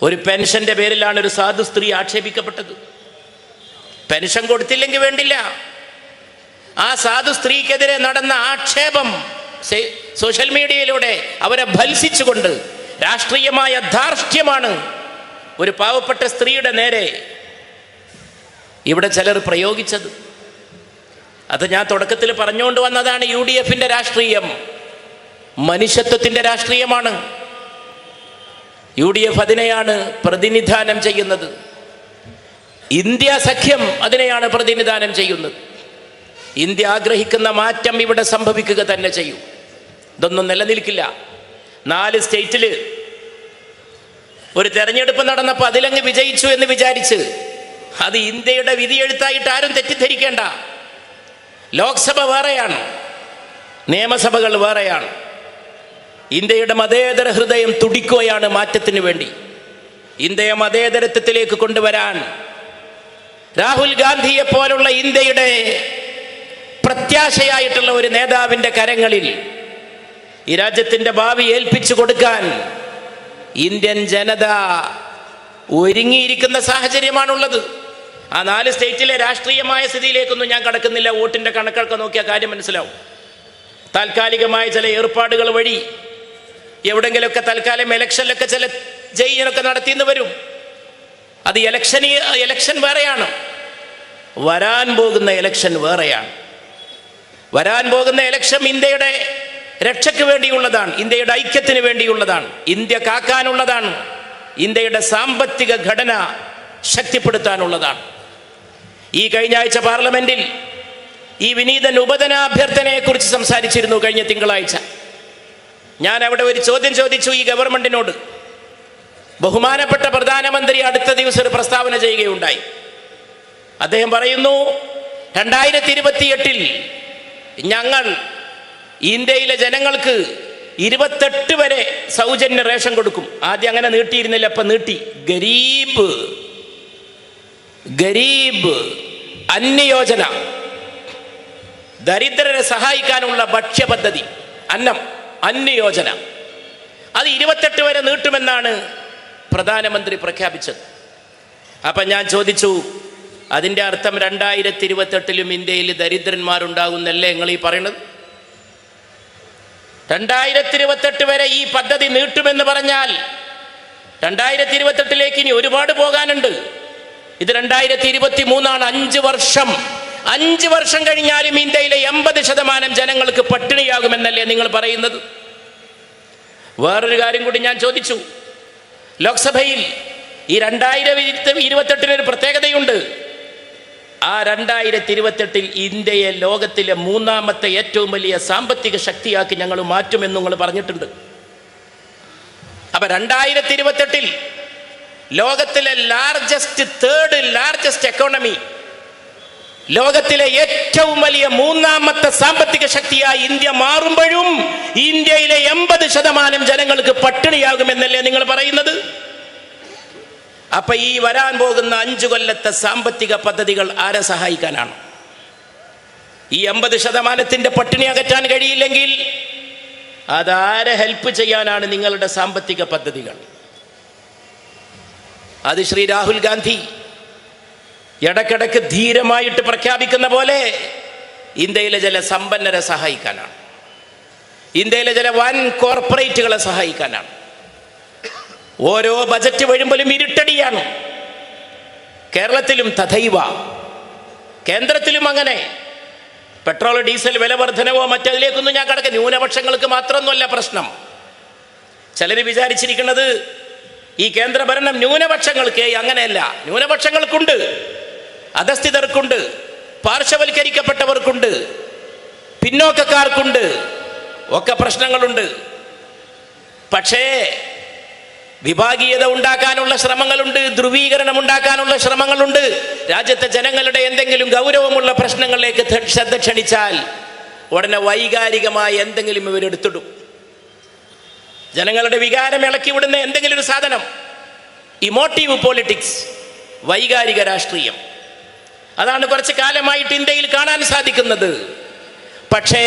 ഒരു പെൻഷന്റെ പേരിലാണ് ഒരു സാധു സ്ത്രീ ആക്ഷേപിക്കപ്പെട്ടത്. പെൻഷൻ കൊടുത്തില്ലെങ്കിൽ വേണ്ടില്ല, ആ സാധു സ്ത്രീക്കെതിരെ നടന്ന ആക്ഷേപം സോഷ്യൽ മീഡിയയിലൂടെ അവരെ ഭത്സിച്ചുകൊണ്ട് രാഷ്ട്രീയമായ ധാർഷ്ട്യമാണ് ഒരു പാവപ്പെട്ട സ്ത്രീയുടെ നേരെ ഇവിടെ ചിലർ പ്രയോഗിച്ചത്. അത് ഞാൻ തുടക്കത്തിൽ പറഞ്ഞുകൊണ്ട് വന്നതാണ്. UDFന്റെ രാഷ്ട്രീയം മനുഷ്യത്വത്തിന്റെ രാഷ്ട്രീയമാണ്. UDF അതിനെയാണ് പ്രതിനിധാനം ചെയ്യുന്നത്. ഇന്ത്യ സഖ്യം അതിനെയാണ് പ്രതിനിധാനം ചെയ്യുന്നത്. ഇന്ത്യ ആഗ്രഹിക്കുന്ന മാറ്റം ഇവിടെ സംഭവിക്കുക തന്നെ ചെയ്യും. ഇതൊന്നും നിലനിൽക്കില്ല. 4 സ്റ്റേറ്റിൽ ഒരു തെരഞ്ഞെടുപ്പ് നടന്നപ്പോൾ അതിലങ്ങ് വിജയിച്ചു എന്ന് വിചാരിച്ച് അത് ഇന്ത്യയുടെ വിധിയെഴുത്തായിട്ട് ആരും തെറ്റിദ്ധരിക്കേണ്ട. ലോക്സഭ വേറെയാണ്, നിയമസഭകൾ വേറെയാണ്. ഇന്ത്യയുടെ മതേതര ഹൃദയം തുടിക്കുകയാണ് മാറ്റത്തിന് വേണ്ടി. ഇന്ത്യയെ മതേതരത്വത്തിലേക്ക് കൊണ്ടുവരാൻ രാഹുൽ ഗാന്ധിയെ പോലുള്ള ഇന്ത്യയുടെ പ്രത്യാശയായിട്ടുള്ള ഒരു നേതാവിൻ്റെ കരങ്ങളിൽ ഈ രാജ്യത്തിൻ്റെ ഭാവി ഏൽപ്പിച്ചു കൊടുക്കാൻ ഇന്ത്യൻ ജനത ഒരുങ്ങിയിരിക്കുന്ന സാഹചര്യമാണുള്ളത്. ആ 4 സ്റ്റേറ്റിലെ രാഷ്ട്രീയമായ സ്ഥിതിയിലേക്കൊന്നും ഞാൻ കടക്കുന്നില്ല. വോട്ടിൻ്റെ കണക്കൊക്കെ നോക്കിയാൽ കാര്യം മനസ്സിലാവും. താൽക്കാലികമായ ചില ഏർപ്പാടുകൾ വഴി എവിടെങ്കിലുമൊക്കെ തൽക്കാലം ഇലക്ഷനിലൊക്കെ ചില ജയിലൊക്കെ നടത്തിയെന്ന് വരും. അത് ഇലക്ഷൻ വേറെയാണ്, വരാൻ പോകുന്ന ഇലക്ഷൻ വേറെയാണ്. വരാൻ പോകുന്ന ഇലക്ഷൻ ഇന്ത്യയുടെ രക്ഷയ്ക്ക് വേണ്ടിയുള്ളതാണ്, ഇന്ത്യയുടെ ഐക്യത്തിന് വേണ്ടിയുള്ളതാണ്, ഇന്ത്യ കാക്കാനുള്ളതാണ്, ഇന്ത്യയുടെ സാമ്പത്തിക ഘടന ശക്തിപ്പെടുത്താനുള്ളതാണ്. ഈ കഴിഞ്ഞ ആഴ്ച പാർലമെന്റിൽ ഈ വിനീതൻ ഉപധനാഭ്യർത്ഥനയെക്കുറിച്ച് സംസാരിച്ചിരുന്നു. കഴിഞ്ഞ തിങ്കളാഴ്ച ഞാൻ അവിടെ ഒരു ചോദ്യം ചോദിച്ചു ഈ ഗവൺമെന്റിനോട്. ബഹുമാനപ്പെട്ട പ്രധാനമന്ത്രി അടുത്ത ദിവസം ഒരു പ്രസ്താവന ചെയ്യുകയുണ്ടായി. അദ്ദേഹം പറയുന്നു, 2028 ഞങ്ങൾ ഇന്ത്യയിലെ ജനങ്ങൾക്ക് 28 വരെ സൗജന്യ റേഷൻ കൊടുക്കും. ആദ്യം അങ്ങനെ നീട്ടിയിരുന്നില്ല, അപ്പൊ നീട്ടി. ഗരീബ് അന്നയോജന, ദരിദ്രരെ സഹായിക്കാനുള്ള ഭക്ഷ്യ പദ്ധതി, അന്നയോജന, അത് 28 വരെ നീട്ടുമെന്നാണ് പ്രധാനമന്ത്രി പ്രഖ്യാപിച്ചത്. അപ്പം ഞാൻ ചോദിച്ചു, അതിൻ്റെ അർത്ഥം 2028 ഇന്ത്യയിൽ ദരിദ്രന്മാരുണ്ടാകുന്നല്ലേ നിങ്ങൾ ഈ പറയണത്? 2028 വരെ ഈ പദ്ധതി നീട്ടുമെന്ന് പറഞ്ഞാൽ 2028 ഇനി ഒരുപാട് പോകാനുണ്ട്. ഇത് 2023 5 വർഷം കഴിഞ്ഞാലും ഇന്ത്യയിലെ 80% ജനങ്ങൾക്ക് പട്ടിണിയാകുമെന്നല്ലേ നിങ്ങൾ പറയുന്നത്? വേറൊരു കാര്യം കൂടി ഞാൻ ചോദിച്ചു. ലോക്സഭയിൽ ഈ 2028 ഒരു പ്രത്യേകതയുണ്ട്. ആ 2028 ഇന്ത്യയെ ലോകത്തിലെ 3ാമത്തെ ഏറ്റവും വലിയ സാമ്പത്തിക ശക്തിയാക്കി ഞങ്ങൾ മാറ്റുമെന്ന് നിങ്ങൾ പറഞ്ഞിട്ടുണ്ട്. അപ്പൊ 2028 ലോകത്തിലെ തേർഡ് ലാർജസ്റ്റ് എക്കോണമി, ലോകത്തിലെ ഏറ്റവും വലിയ 3ാമത്തെ സാമ്പത്തിക ശക്തിയായി ഇന്ത്യ മാറുമ്പോഴും ഇന്ത്യയിലെ 80% ജനങ്ങൾക്ക് പട്ടിണിയാകുമെന്നല്ലേ നിങ്ങൾ പറയുന്നത്? അപ്പൊ ഈ വരാൻ പോകുന്ന 5 കൊല്ലത്തെ സാമ്പത്തിക പദ്ധതികൾ ആരെ സഹായിക്കാനാണ്? ഈ 80% പട്ടിണി അകറ്റാൻ കഴിയില്ലെങ്കിൽ അതാരെ ഹെൽപ്പ് ചെയ്യാനാണ് നിങ്ങളുടെ സാമ്പത്തിക പദ്ധതികൾ? അത് ശ്രീ രാഹുൽ ഗാന്ധി ഇടക്കിടക്ക് ധീരമായിട്ട് പ്രഖ്യാപിക്കുന്ന പോലെ ഇന്ത്യയിലെ ചില സമ്പന്നരെ സഹായിക്കാനാണ്, ഇന്ത്യയിലെ ചില വൻ കോർപ്പറേറ്റുകളെ സഹായിക്കാനാണ്. ഓരോ ബജറ്റ് വരുമ്പോഴും ഇരുട്ടടിയാണ്. കേരളത്തിലും തഥൈവ, കേന്ദ്രത്തിലും അങ്ങനെ. പെട്രോൾ ഡീസൽ വില വർധനവോ മറ്റതിലേക്കൊന്നും ഞാൻ കടക്കുക. ന്യൂനപക്ഷങ്ങൾക്ക് മാത്രമൊന്നുമല്ല പ്രശ്നം. ചിലർ വിചാരിച്ചിരിക്കുന്നത് ഈ കേന്ദ്ര ഭരണം ന്യൂനപക്ഷങ്ങൾക്ക്, അങ്ങനെയല്ല. ന്യൂനപക്ഷങ്ങൾക്കുണ്ട്, അധസ്ഥിതർക്കുണ്ട്, പാർശ്വവൽക്കരിക്കപ്പെട്ടവർക്കുണ്ട്, പിന്നോക്കക്കാർക്കുണ്ട്, ഒക്കെ പ്രശ്നങ്ങളുണ്ട്. പക്ഷേ വിഭാഗീയത ഉണ്ടാക്കാനുള്ള ശ്രമങ്ങളുണ്ട്, ധ്രുവീകരണം ഉണ്ടാക്കാനുള്ള ശ്രമങ്ങളുണ്ട്. രാജ്യത്തെ ജനങ്ങളുടെ എന്തെങ്കിലും ഗൗരവമുള്ള പ്രശ്നങ്ങളിലേക്ക് ശ്രദ്ധ ക്ഷണിച്ചാൽ ഉടനെ വൈകാരികമായി എന്തെങ്കിലും ഇവരെടുത്തിടും. ജനങ്ങളുടെ വികാരം ഇളക്കി വിടുന്ന എന്തെങ്കിലും ഒരു സാധനം, ഇമോട്ടീവ് പോളിറ്റിക്സ്, വൈകാരിക രാഷ്ട്രീയം, അതാണ് കുറച്ച് കാലമായിട്ട് ഇന്ത്യയിൽ കാണാൻ സാധിക്കുന്നത്. പക്ഷേ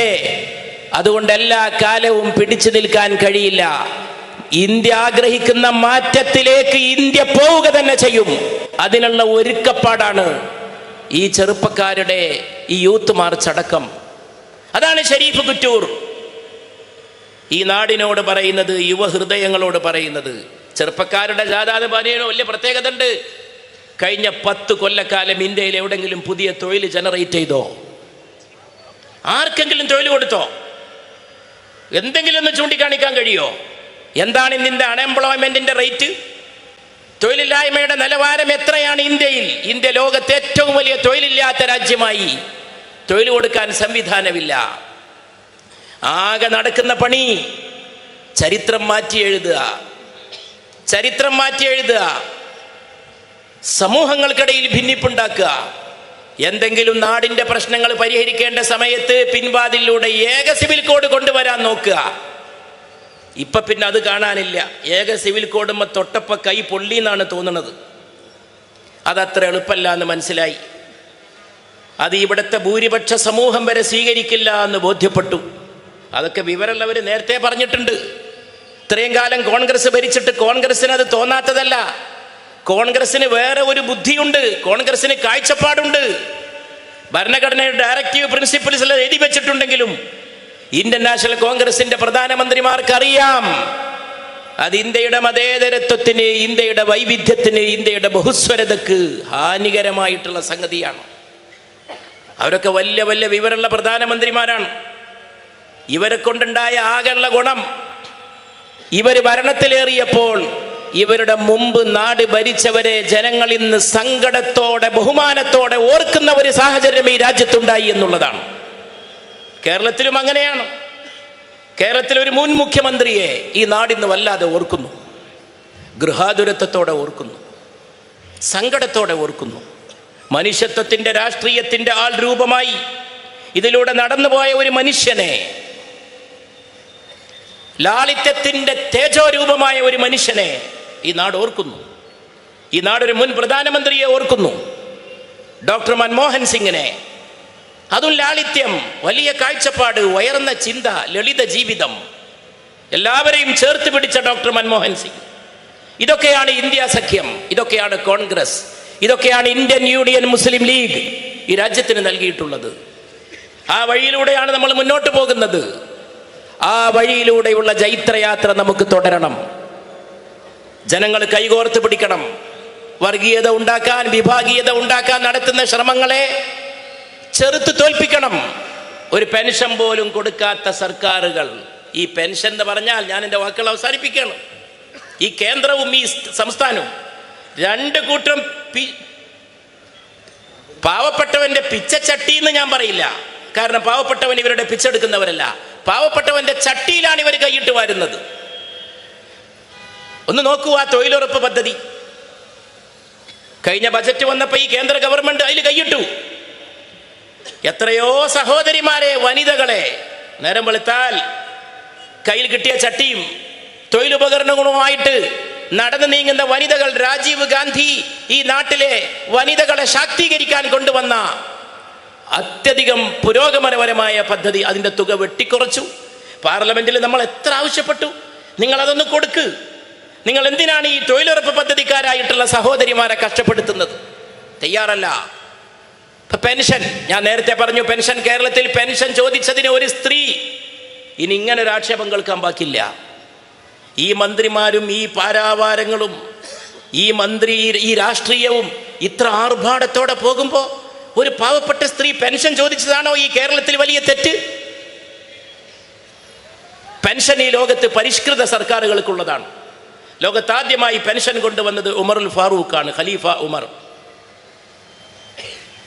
അതുകൊണ്ട് എല്ലാ കാലവും പിടിച്ചു നിൽക്കാൻ കഴിയില്ല. ഇന്ത്യ ആഗ്രഹിക്കുന്ന മാറ്റത്തിലേക്ക് ഇന്ത്യ പോവുക തന്നെ ചെയ്യും. അതിനുള്ള ഒരുക്കപ്പാടാണ് ഈ ചെറുപ്പക്കാരുടെ ഈ യൂത്ത് മാർച്ച് അടക്കം. അതാണ് ഷരീഫ് കുറ്റൂർ ഈ നാടിനോട് പറയുന്നത്, യുവഹൃദയങ്ങളോട് പറയുന്നത്. ചെറുപ്പക്കാരുടെ ജാഥാന്ന് പറയുന്ന വലിയ പ്രത്യേകത ഉണ്ട്. കഴിഞ്ഞ 10 കൊല്ലക്കാലം ഇന്ത്യയിൽ എവിടെങ്കിലും പുതിയ തൊഴിൽ ജനറേറ്റ് ചെയ്തോ? ആർക്കെങ്കിലും തൊഴിൽ കൊടുത്തോ? എന്തെങ്കിലും ഒന്ന് ചൂണ്ടിക്കാണിക്കാൻ കഴിയോ? എന്താണ് ഇന്നിന്റെ അൺഎംപ്ലോയ്മെന്റിന്റെ റേറ്റ്? തൊഴിലില്ലായ്മയുടെ നിലവാരം എത്രയാണ് ഇന്ത്യയിൽ? ഇന്ത്യ ലോകത്തെ ഏറ്റവും വലിയ തൊഴിലില്ലാത്ത രാജ്യമായി. തൊഴിൽ കൊടുക്കാൻ സംവിധാനമില്ല. ആകെ നടക്കുന്ന പണി ചരിത്രം മാറ്റി എഴുതുക, സമൂഹങ്ങൾക്കിടയിൽ ഭിന്നിപ്പുണ്ടാക്കുക. എന്തെങ്കിലും നാടിന്റെ പ്രശ്നങ്ങൾ പരിഹരിക്കേണ്ട സമയത്ത് പിൻവാതിലൂടെ ഏക സിവിൽ കോഡ് കൊണ്ടുവരാൻ നോക്കുക. ഇപ്പൊ പിന്നെ അത് കാണാനില്ല. ഏക സിവിൽ കോഡുമ്പോ തൊട്ടപ്പ കൈ പൊള്ളി എന്നാണ് തോന്നുന്നത്. അതത്ര എളുപ്പമല്ല എന്ന് മനസ്സിലായി. അത് ഇവിടുത്തെ ഭൂരിപക്ഷ സമൂഹം വരെ സ്വീകരിക്കില്ല എന്ന് ബോധ്യപ്പെട്ടു. അതൊക്കെ വിവരമുള്ളവർ നേരത്തെ പറഞ്ഞിട്ടുണ്ട്. ഇത്രയും കാലം കോൺഗ്രസ് ഭരിച്ചിട്ട് കോൺഗ്രസിന് അത് തോന്നാത്തതല്ല. കോൺഗ്രസിന് വേറെ ഒരു ബുദ്ധിയുണ്ട്, കോൺഗ്രസിന് കാഴ്ചപ്പാടുണ്ട്. ഭരണഘടനയുടെ ഡയറക്റ്റീവ് പ്രിൻസിപ്പിൾസ് എഴുതി വെച്ചിട്ടുണ്ടെങ്കിലും ഇന്ത്യൻ നാഷണൽ കോൺഗ്രസിന്റെ പ്രധാനമന്ത്രിമാർക്ക് അറിയാം അത് ഇന്ത്യയുടെ മതേതരത്വത്തിന്, ഇന്ത്യയുടെ വൈവിധ്യത്തിന്, ഇന്ത്യയുടെ ബഹുസ്വരതക്ക് ഹാനികരമായിട്ടുള്ള സംഗതിയാണ്. അവരൊക്കെ വലിയ വലിയ വിവരമുള്ള പ്രധാനമന്ത്രിമാരാണ്. ഇവരെ കൊണ്ടുണ്ടായ ആകെയുള്ള ഗുണം, ഇവർ ഭരണത്തിലേറിയപ്പോൾ ഇവരുടെ മുമ്പ് നാട് ഭരിച്ചവരെ ജനങ്ങൾ ഇന്ന് സങ്കടത്തോടെ ബഹുമാനത്തോടെ ഓർക്കുന്ന ഒരു സാഹചര്യം ഈ രാജ്യത്തുണ്ടായി എന്നുള്ളതാണ്. കേരളത്തിലും അങ്ങനെയാണ്. കേരളത്തിൽ ഒരു മുൻ മുഖ്യമന്ത്രിയെ ഈ നാടിന്ന് വല്ലാതെ ഓർക്കുന്നു, ഗൃഹാതുരത്വത്തോടെ ഓർക്കുന്നു, സങ്കടത്തോടെ ഓർക്കുന്നു. മനുഷ്യത്വത്തിൻ്റെ രാഷ്ട്രീയത്തിൻ്റെ ആൾ രൂപമായി ഇതിലൂടെ നടന്നുപോയ ഒരു മനുഷ്യനെ, ലാളിത്യത്തിൻ്റെ തേജോരൂപമായ ഒരു മനുഷ്യനെ ഈ നാട് ഓർക്കുന്നു. ഈ നാടൊരു മുൻ പ്രധാനമന്ത്രിയെ ഓർക്കുന്നു, ഡോക്ടർ മൻമോഹൻ സിംഗിനെ. അതും ലാളിത്യം, വലിയ കാഴ്ചപ്പാട്, ഉയർന്ന ചിന്ത, ലളിത ജീവിതം, എല്ലാവരെയും ചേർത്ത് പിടിച്ച ഡോക്ടർ മൻമോഹൻ സിംഗ്. ഇതൊക്കെയാണ് ഇന്ത്യ സഖ്യം, ഇതൊക്കെയാണ് കോൺഗ്രസ്, ഇതൊക്കെയാണ് ഇന്ത്യൻ യൂണിയൻ മുസ്ലിം ലീഗ് ഈ രാജ്യത്തിന് നൽകിയിട്ടുള്ളത്. ആ വഴിയിലൂടെയാണ് നമ്മൾ മുന്നോട്ട് പോകുന്നത്. ആ വഴിയിലൂടെയുള്ള ജൈത്രയാത്ര നമുക്ക് തുടരണം. ജനങ്ങൾ കൈകോർത്ത് പിടിക്കണം. വർഗീയത ഉണ്ടാക്കാൻ, വിഭാഗീയത ഉണ്ടാക്കാൻ നടത്തുന്ന ശ്രമങ്ങളെ ചെറുത്ത് തോൽപ്പിക്കണം. ഒരു പെൻഷൻ പോലും കൊടുക്കാത്ത സർക്കാരുകൾ, ഈ പെൻഷൻ എന്ന് പറഞ്ഞാൽ, ഞാൻ എൻ്റെ വാക്കുകൾ അവസാനിപ്പിക്കുകയാണ്, ഈ കേന്ദ്രവും ഈ സംസ്ഥാനവും രണ്ട് കൂട്ടം പാവപ്പെട്ടവന്റെ പിച്ചച്ചട്ടി എന്ന് ഞാൻ പറയില്ല. കാരണം പാവപ്പെട്ടവൻ ഇവരുടെ പിച്ചെടുക്കുന്നവരല്ല, പാവപ്പെട്ടവന്റെ ചട്ടിയിലാണ് ഇവർ കൈയിട്ട് വരുന്നത്. ഒന്ന് നോക്കൂ ആ തൊഴിലുറപ്പ് പദ്ധതി. കഴിഞ്ഞ ബജറ്റ് വന്നപ്പോൾ ഈ കേന്ദ്ര ഗവൺമെന്റ് അതിൽ കൈയിട്ടു. എത്രയോ സഹോദരിമാരെ, വനിതകളെ നേരം വെളുത്താൽ കയ്യിൽ കിട്ടിയ ചട്ടിയും തൊഴിലുപകരണങ്ങളുമായിട്ട് നടന്നു നീങ്ങുന്ന വനിതകൾ. രാജീവ് ഗാന്ധി ഈ നാട്ടിലെ വനിതകളെ ശാക്തീകരിക്കാൻ കൊണ്ടുവന്ന അത്യധികം പുരോഗമനപരമായ പദ്ധതി, അതിൻ്റെ തുക വെട്ടിക്കുറച്ചു. പാർലമെന്റിൽ നമ്മൾ എത്ര ആവശ്യപ്പെട്ടു, നിങ്ങൾ അതൊന്ന് കൊടുക്ക്. നിങ്ങൾ എന്തിനാണ് ഈ തൊഴിലുറപ്പ് പദ്ധതിക്കാരായിട്ടുള്ള സഹോദരിമാരെ കഷ്ടപ്പെടുത്തുന്നത്? തയ്യാറല്ല. പെൻഷൻ, ഞാൻ നേരത്തെ പറഞ്ഞു, പെൻഷൻ, കേരളത്തിൽ പെൻഷൻ ചോദിച്ചതിന് ഒരു സ്ത്രീ ഇനി ഇങ്ങനൊരു ആക്ഷേപം കേൾക്കാൻ ബാക്കില്ല. ഈ മന്ത്രിമാരും ഈ പാരാവാരങ്ങളും ഈ രാഷ്ട്രീയവും ഇത്ര ആർഭാടത്തോടെ പോകുമ്പോൾ ഒരു പാവപ്പെട്ട സ്ത്രീ പെൻഷൻ ചോദിച്ചതാണോ ഈ കേരളത്തിൽ വലിയ തെറ്റ്? പെൻഷൻ ഈ ലോകത്ത് പരിഷ്കൃത സർക്കാരുകൾക്കുള്ളതാണ്. ലോകത്ത് ആദ്യമായി പെൻഷൻ കൊണ്ടുവന്നത് ഉമറുൽ ഫാറൂഖ് ആണ്, ഖലീഫ ഉമർ.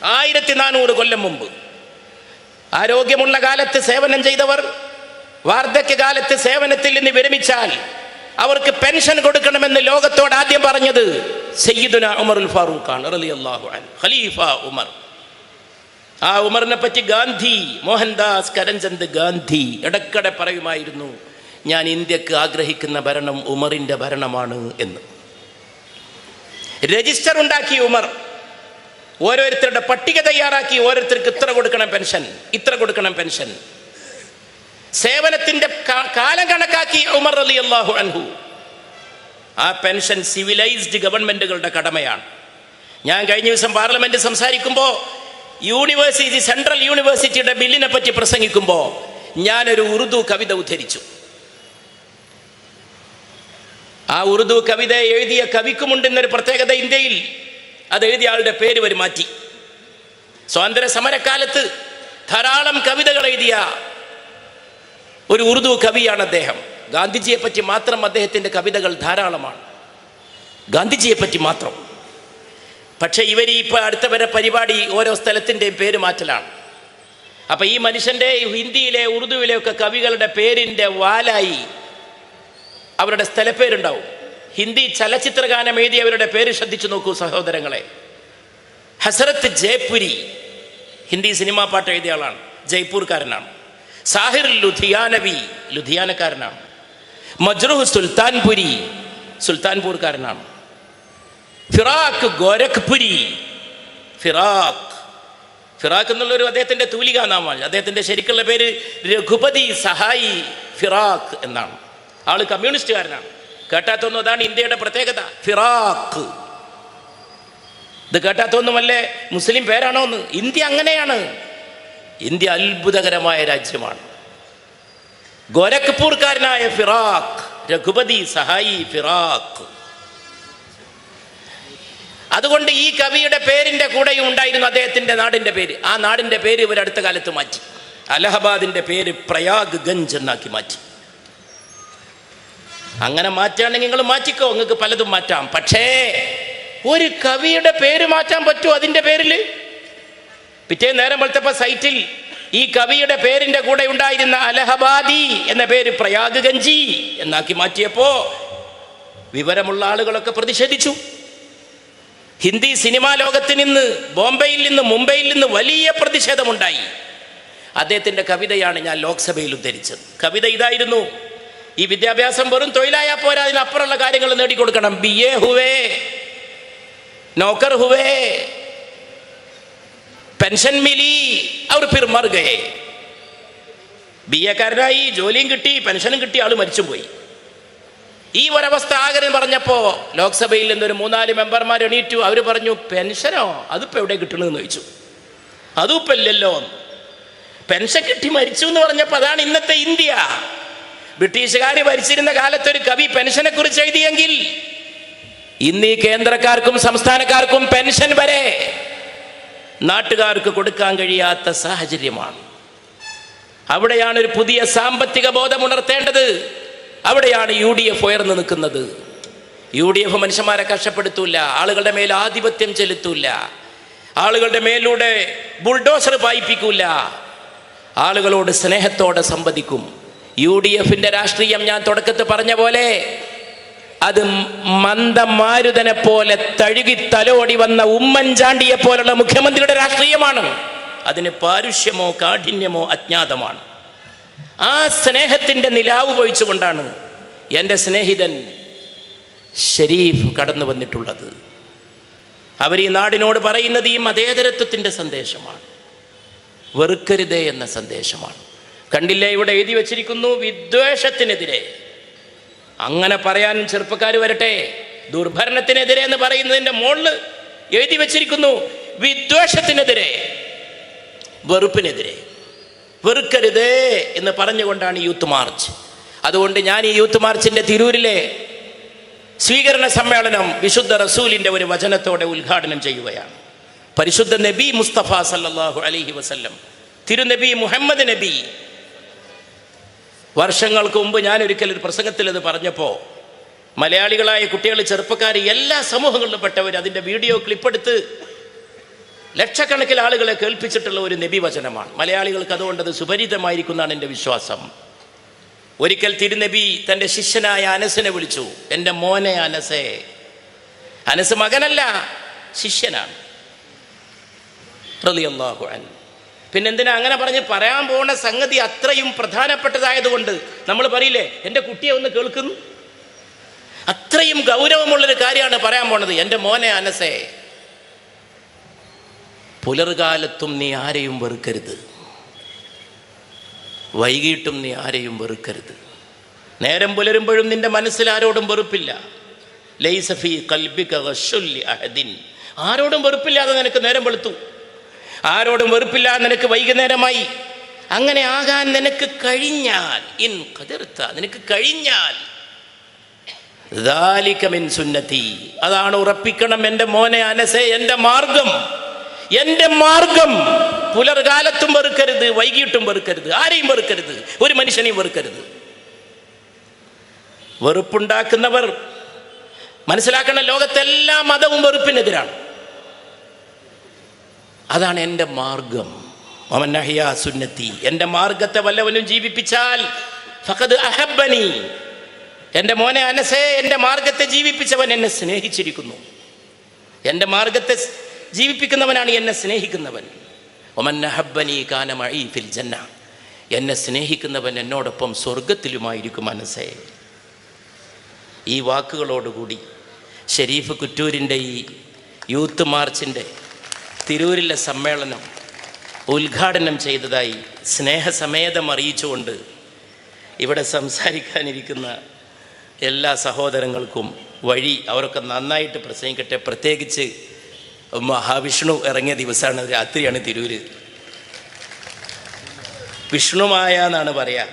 1400 കൊല്ലം മുമ്പ്. ആരോഗ്യമുള്ള കാലത്ത് സേവനം ചെയ്തവർ വാർദ്ധക്യകാലത്ത് സേവനത്തിൽ നിന്ന് വിരമിച്ചാൽ അവർക്ക് പെൻഷൻ കൊടുക്കണമെന്ന് ലോകത്തോട് ആദ്യം പറഞ്ഞത് സയ്യിദുന ഉമറുൽ ഫാറൂഖ് ആണ് റളിയല്ലാഹു അൻഹു, ഖലീഫ ഉമർ. ആ ഉമറിനെ പറ്റി ഗാന്ധി, മോഹൻദാസ് കരംചന്ദ് ഗാന്ധി ഇടയ്ക്കിടെ പറയുമായിരുന്നു, ഞാൻ ഇന്ത്യക്ക് ആഗ്രഹിക്കുന്ന ഭരണം ഉമറിൻ്റെ ഭരണമാണ് എന്ന്. രജിസ്റ്റർ ഉണ്ടാക്കി ഉമർ, ഓരോരുത്തരുടെ പട്ടിക തയ്യാറാക്കി, ഓരോരുത്തർക്ക് ഇത്ര കൊടുക്കണം പെൻഷൻ, ഇത്ര കൊടുക്കണം പെൻഷൻ. സേവനത്തിന്റെ കാലം കണക്കാക്കി ഉമർ റളിയല്ലാഹു അൻഹു. ആ പെൻഷൻ സിവിലൈസ്ഡ് ഗവൺമെന്റുകളുടെ കടമയാണ്. ഞാൻ കഴിഞ്ഞ ദിവസം പാർലമെന്റ് സംസാരിക്കുമ്പോൾ യൂണിവേഴ്സിറ്റി, സെൻട്രൽ യൂണിവേഴ്സിറ്റിയുടെ ബില്ലിനെ പറ്റി പ്രസംഗിക്കുമ്പോൾ ഞാനൊരു ഉറുദു കവിത ഉദ്ധരിച്ചു. ആ ഉറുദു കവിത എഴുതിയ കവിക്കുമുണ്ടെന്നൊരു പ്രത്യേകത ഇന്ത്യയിൽ. അത് എഴുതിയ ആളുടെ പേര് വരെ മാറ്റി. സ്വാതന്ത്ര്യ സമരക്കാലത്ത് ധാരാളം കവിതകൾ എഴുതിയ ഒരു ഉറുദു കവിയാണ് അദ്ദേഹം. ഗാന്ധിജിയെ പറ്റി മാത്രം അദ്ദേഹത്തിൻ്റെ കവിതകൾ ധാരാളമാണ്, ഗാന്ധിജിയെ പറ്റി മാത്രം. പക്ഷേ ഇവർ ഇപ്പോൾ അടുത്ത വരെ പരിപാടി ഓരോ സ്ഥലത്തിൻ്റെയും പേര് മാറ്റലാണ്. അപ്പം ഈ മനുഷ്യൻ്റെ ഹിന്ദിയിലെ ഉറുദുവിലെ ഒക്കെ കവികളുടെ പേരിൻ്റെ വാലായി അവരുടെ സ്ഥലപ്പേരുണ്ടാവും. ഹിന്ദി ചലച്ചിത്രഗാനം എഴുതിയവരുടെ പേര് ശ്രദ്ധിച്ചു നോക്കൂ സഹോദരങ്ങളെ. ഹസരത്ത് ജയ്പുരി ഹിന്ദി സിനിമാ പാട്ട് എഴുതിയ ആളാണ്, ജയ്പൂർക്കാരനാണ്. സാഹിർ ലുധിയാനവി ലുധിയാനക്കാരനാണ്. മജ്റൂഹ് സുൽത്താൻപുരി സുൽത്താൻപൂർക്കാരനാണ്. ഫിറാഖ് ഗോരഖ്പുരി, ഫിറാഖ് എന്നുള്ളൊരു അദ്ദേഹത്തിൻ്റെ തൂലികാ നാമമാണ്. അദ്ദേഹത്തിൻ്റെ ശരിക്കുള്ള പേര് രഘുപതി സഹായി ഫിറാഖ് എന്നാണ്. ആള് കമ്മ്യൂണിസ്റ്റുകാരനാണ്. കേട്ടാത്തൊന്നും അതാണ് ഇന്ത്യയുടെ പ്രത്യേകത, ഫിറാഖ്. ഇത് കേട്ടാത്തൊന്നുമല്ലേ മുസ്ലിം പേരാണോ എന്ന്? ഇന്ത്യ അങ്ങനെയാണ്. ഇന്ത്യ അത്ഭുതകരമായ രാജ്യമാണ്. ഗോരഖ്പൂർക്കാരനായ ഫിറാഖ് രഘുപതി സഹായി ഫിറാഖ്. അതുകൊണ്ട് ഈ കവിയുടെ പേരിന്റെ കൂടെയും ഉണ്ടായിരുന്നു അദ്ദേഹത്തിന്റെ നാടിന്റെ പേര്. ആ നാടിന്റെ പേര് ഇവർ അടുത്ത കാലത്ത് മാറ്റി. അലഹബാദിന്റെ പേര് പ്രയാഗ് ഗഞ്ച് എന്നാക്കി മാറ്റി. അങ്ങനെ മാറ്റുകയാണെങ്കിൽ നിങ്ങൾ മാറ്റിക്കോ, നിങ്ങൾക്ക് പലതും മാറ്റാം. പക്ഷേ ഒരു കവിയുടെ പേര് മാറ്റാൻ പറ്റുമോ അതിന്റെ പേരിൽ? പിറ്റേ നേരം വെളുത്തപ്പോ സൈറ്റിൽ ഈ കവിയുടെ പേരിന്റെ കൂടെ ഉണ്ടായിരുന്ന അലഹബാദി എന്ന പേര് പ്രയാഗ് ഗഞ്ചി എന്നാക്കി മാറ്റിയപ്പോ വിവരമുള്ള ആളുകളൊക്കെ പ്രതിഷേധിച്ചു. ഹിന്ദി സിനിമാ ലോകത്ത് നിന്ന്, ബോംബെയിൽ നിന്ന്, മുംബൈയിൽ നിന്ന് വലിയ പ്രതിഷേധമുണ്ടായി. അദ്ദേഹത്തിന്റെ കവിതയാണ് ഞാൻ ലോക്സഭയിൽ ഉദ്ധരിച്ചത്. കവിത ഇതായിരുന്നു: ഈ വിദ്യാഭ്യാസം വെറും തൊഴിലായാൽ പോരാ, അതിനപ്പുറമുള്ള കാര്യങ്ങൾ നേടിക്കൊടുക്കണം. BA ഹുവേ, നൗക്കർ ഹുവേ, പെൻഷൻ മിലി അവർ ഫിർ മർ ഗയേ. BA കാരനായി, ജോലിയും കിട്ടി, പെൻഷനും കിട്ടി, ആള് മരിച്ചും പോയി. ഈ ഒരവസ്ഥ ആകെ പറഞ്ഞപ്പോ ലോക്സഭയിൽ നിന്നൊരു 3-4 മെമ്പർമാർ എണീറ്റു. അവർ പറഞ്ഞു, പെൻഷനോ അതിപ്പോ എവിടെ കിട്ടണമെന്ന് ചോദിച്ചു. അതും ഇപ്പൊ ഇല്ലല്ലോ. പെൻഷൻ കിട്ടി മരിച്ചു എന്ന് പറഞ്ഞപ്പോ അതാണ് ഇന്നത്തെ ഇന്ത്യ. ബ്രിട്ടീഷുകാർ ഭരിച്ചിരുന്ന കാലത്ത് ഒരു കവി പെൻഷനെ കുറിച്ച് എഴുതിയെങ്കിൽ ഇന്ന് ഈ കേന്ദ്രക്കാർക്കും സംസ്ഥാനക്കാർക്കും പെൻഷൻ വരെ നാട്ടുകാർക്ക് കൊടുക്കാൻ കഴിയാത്ത സാഹചര്യമാണ്. അവിടെയാണ് ഒരു പുതിയ സാമ്പത്തിക ബോധം ഉണർത്തേണ്ടത്. അവിടെയാണ് UDF ഉയർന്നു നിൽക്കുന്നത്. UDF മനുഷ്യന്മാരെ കഷ്ടപ്പെടുത്തൂല, ആളുകളുടെ മേൽ ആധിപത്യം ചെലുത്തൂല, ആളുകളുടെ മേലൂടെ ബുൾഡോസർ പായിപ്പിക്കൂല, ആളുകളോട് സ്നേഹത്തോടെ സംവദിക്കും. UDFന്റെ രാഷ്ട്രീയം ഞാൻ തുടക്കത്തിൽ പറഞ്ഞ പോലെ അത് മന്ദമാരുതനെ പോലെ തഴുകി തലോടി വന്ന ഉമ്മൻചാണ്ടിയെ പോലുള്ള മുഖ്യമന്ത്രിയുടെ രാഷ്ട്രീയമാണ്. അതിന് പാരുഷ്യമോ കാഠിന്യമോ അജ്ഞാതമാണ്. ആ സ്നേഹത്തിന്റെ നിലാവ് പൊഴിച്ചുകൊണ്ടാണ് എൻ്റെ സ്നേഹിതൻ ഷരീഫ് കടന്നു വന്നിട്ടുള്ളത്. അവർ ഈ നാടിനോട് പറയുന്നത് ഈ മതേതരത്വത്തിന്റെ സന്ദേശമാണ്, വെറുക്കരുതേ എന്ന സന്ദേശമാണ്. കണ്ടില്ലേ, ഇവിടെ എഴുതി വച്ചിരിക്കുന്നു വിദ്വേഷത്തിനെതിരെ. അങ്ങനെ പറയാനും ചെറുപ്പക്കാർ വരട്ടെ. ദുർഭരണത്തിനെതിരെ എന്ന് പറയുന്നതിൻ്റെ മുകളിൽ എഴുതി വച്ചിരിക്കുന്നു വിദ്വേഷത്തിനെതിരെ, വെറുപ്പിനെതിരെ. വെറുക്കരുതേ എന്ന് പറഞ്ഞുകൊണ്ടാണ് യൂത്ത് മാർച്ച്. അതുകൊണ്ട് ഞാൻ ഈ യൂത്ത് മാർച്ചിന്റെ തിരൂരിലെ സ്വീകരണ സമ്മേളനം വിശുദ്ധ റസൂലിന്റെ ഒരു വചനത്തോടെ ഉദ്ഘാടനം ചെയ്യുകയാണ്. പരിശുദ്ധ നബി മുസ്തഫ സല്ലല്ലാഹു അലൈഹി വസല്ലം, തിരുനബി മുഹമ്മദ് നബി. വർഷങ്ങൾക്ക് മുമ്പ് ഞാൻ ഒരിക്കൽ ഒരു പ്രസംഗത്തിൽ ഇത് പറഞ്ഞപ്പോൾ മലയാളികളായ കുട്ടികൾ, ചെറുപ്പക്കാർ, എല്ലാ സമൂഹങ്ങളിലും പെട്ടവർ അതിൻ്റെ വീഡിയോ ക്ലിപ്പെടുത്ത് ലക്ഷക്കണക്കിന് ആളുകളെ കേൾപ്പിച്ചിട്ടുള്ള ഒരു നബി വചനമാണ്. മലയാളികൾക്ക് അതുകൊണ്ട് അത് സുപരിതമായിരിക്കുന്നതാണ് എൻ്റെ വിശ്വാസം. ഒരിക്കൽ തിരുനബി തൻ്റെ ശിഷ്യനായ അനസിനെ വിളിച്ചു. എൻ്റെ മോനെ അനസേ. അനസ് മകനല്ല, ശിഷ്യനാണ് റളിയല്ലാഹു അൻഹു. പിന്നെന്തിനാ അങ്ങനെ പറഞ്ഞ് പറയാൻ പോകുന്ന സംഗതി അത്രയും പ്രധാനപ്പെട്ടതായതുകൊണ്ട് നമ്മൾ പറയില്ലേ, എൻ്റെ കുട്ടിയെ ഒന്ന് കേൾക്കുന്നു. അത്രയും ഗൗരവമുള്ളൊരു കാര്യമാണ് പറയാൻ പോണത്. എൻ്റെ മോനെ അനസേ, പുലർകാലത്തും നീ ആരെയും വെറുക്കരുത്, വൈകിട്ടും നീ ആരെയും വെറുക്കരുത്. നേരം പുലരുമ്പോഴും നിന്റെ മനസ്സിൽ ആരോടും വെറുപ്പില്ല. ലൈസ ഫീ ഖൽബിക ഗശ്ശുൽ അഹദിൻ. ആരോടും വെറുപ്പില്ലാതെ നിനക്ക് നേരം വെളുത്തു, ആരോടും വെറുപ്പില്ലാതെ നിനക്ക് വൈകുന്നേരമായി. അങ്ങനെ ആകാൻ നിനക്ക് കഴിഞ്ഞാൽ, ഇൻ ഖദിർത, നിനക്ക് കഴിഞ്ഞാൽ, ദാലിക മിൻ സുന്നതി, അതാണ് ഉറപ്പിക്കണം എൻ്റെ മോനെ അനസേ. എൻ്റെ മാർഗം, എൻ്റെ മാർഗം. പുലർകാലത്തും വെറുക്കരുത്, വൈകിട്ടും വെറുക്കരുത്, ആരെയും വെറുക്കരുത്, ഒരു മനുഷ്യനെയും വെറുക്കരുത്. വെറുപ്പുണ്ടാക്കുന്നവർ മനസ്സിലാക്കണം, ലോകത്തെല്ലാ മതവും വെറുപ്പിനെതിരാണ്. അതാണ് എൻ്റെ മാർഗം. വമൻ അഹ്യാ സുന്നത്തി, എൻ്റെ മാർഗത്തെ വല്ലവനും ജീവിപ്പിച്ചാൽ ഫഖദ് അഹബ്ബനി, എൻ്റെ മോനെ അനസേ, എൻ്റെ മാർഗത്തെ ജീവിപ്പിച്ചവൻ എന്നെ സ്നേഹിച്ചിരിക്കുന്നു. എൻ്റെ മാർഗത്തെ ജീവിപ്പിക്കുന്നവനാണ് എന്നെ സ്നേഹിക്കുന്നവൻ. വമൻ അഹബ്ബനി കാന മഈ ഫിൽ ജന്ന, എന്നെ സ്നേഹിക്കുന്നവൻ എന്നോടൊപ്പം സ്വർഗത്തിലുമായിരിക്കും അനസേ. ഈ വാക്കുകളോടുകൂടി ഷരീഫ് കുറ്റൂരിൻ്റെ ഈ യൂത്ത് മാർച്ചിൻ്റെ തിരൂരിലെ സമ്മേളനം ഉദ്ഘാടനം ചെയ്തതായി സ്നേഹസമേതം അറിയിച്ചുകൊണ്ട് ഇവിടെ സംസാരിക്കാനിരിക്കുന്ന എല്ലാ സഹോദരങ്ങൾക്കും വഴി, അവരൊക്കെ നന്നായിട്ട് പ്രസംഗിക്കട്ടെ. പ്രത്യേകിച്ച് മഹാവിഷ്ണു ഇറങ്ങിയ ദിവസമാണ്, രാത്രിയാണ് തിരൂര്. വിഷ്ണുമായ എന്നാണ് പറയുക,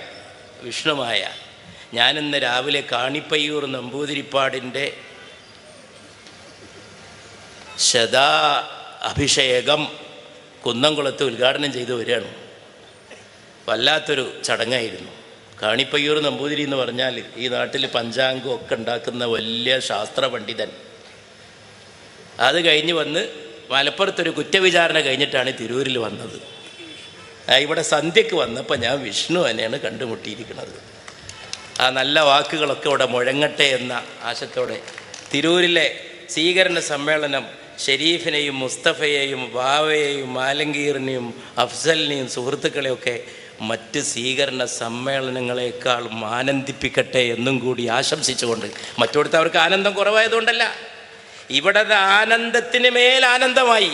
വിഷ്ണുമായ. ഞാനിന്ന് രാവിലെ കാണിപ്പയ്യൂർ നമ്പൂതിരിപ്പാടിൻ്റെ അഭിഷേകം കുന്നംകുളത്ത് ഉദ്ഘാടനം ചെയ്തു വരികയാണ്. വല്ലാത്തൊരു ചടങ്ങായിരുന്നു. കാണിപ്പയ്യൂർ നമ്പൂതിരി എന്ന് പറഞ്ഞാൽ ഈ നാട്ടിൽ പഞ്ചാംഗം ഒക്കെ ഉണ്ടാക്കുന്ന വലിയ ശാസ്ത്ര പണ്ഡിതൻ. അത് കഴിഞ്ഞ് വന്ന് മലപ്പുറത്തൊരു കുറ്റവിചാരണ കഴിഞ്ഞിട്ടാണ് തിരൂരിൽ വന്നത്. ഇവിടെ സന്ധ്യക്ക് വന്നപ്പോൾ ഞാൻ വിഷ്ണു തന്നെയാണ് കണ്ടുമുട്ടിയിരിക്കുന്നത്. ആ നല്ല വാക്കുകളൊക്കെ ഇവിടെ മുഴങ്ങട്ടെ എന്ന ആശത്തോടെ തിരൂരിലെ സ്വീകരണ സമ്മേളനം ഷെരീഫിനെയും മുസ്തഫയെയും ബാവയെയും ആലങ്കീറിനെയും അഫ്സലിനെയും സുഹൃത്തുക്കളെയൊക്കെ മറ്റ് സ്വീകരണ സമ്മേളനങ്ങളെക്കാളും ആനന്ദിപ്പിക്കട്ടെ എന്നും കൂടി ആശംസിച്ചുകൊണ്ട്, മറ്റോടത്ത് അവർക്ക് ആനന്ദം കുറവായതുകൊണ്ടല്ല, ഇവിടെ ആനന്ദത്തിന് മേൽ ആനന്ദമായി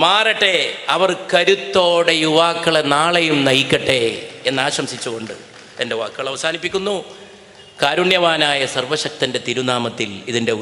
മാറട്ടെ. അവർ കരുത്തോടെ യുവാക്കളെ നാളെയും നയിക്കട്ടെ എന്നാശംസിച്ചുകൊണ്ട് എൻ്റെ വാക്കുകൾ അവസാനിപ്പിക്കുന്നു. കാരുണ്യവാനായ സർവശക്തൻ്റെ തിരുനാമത്തിൽ ഇതിൻ്റെ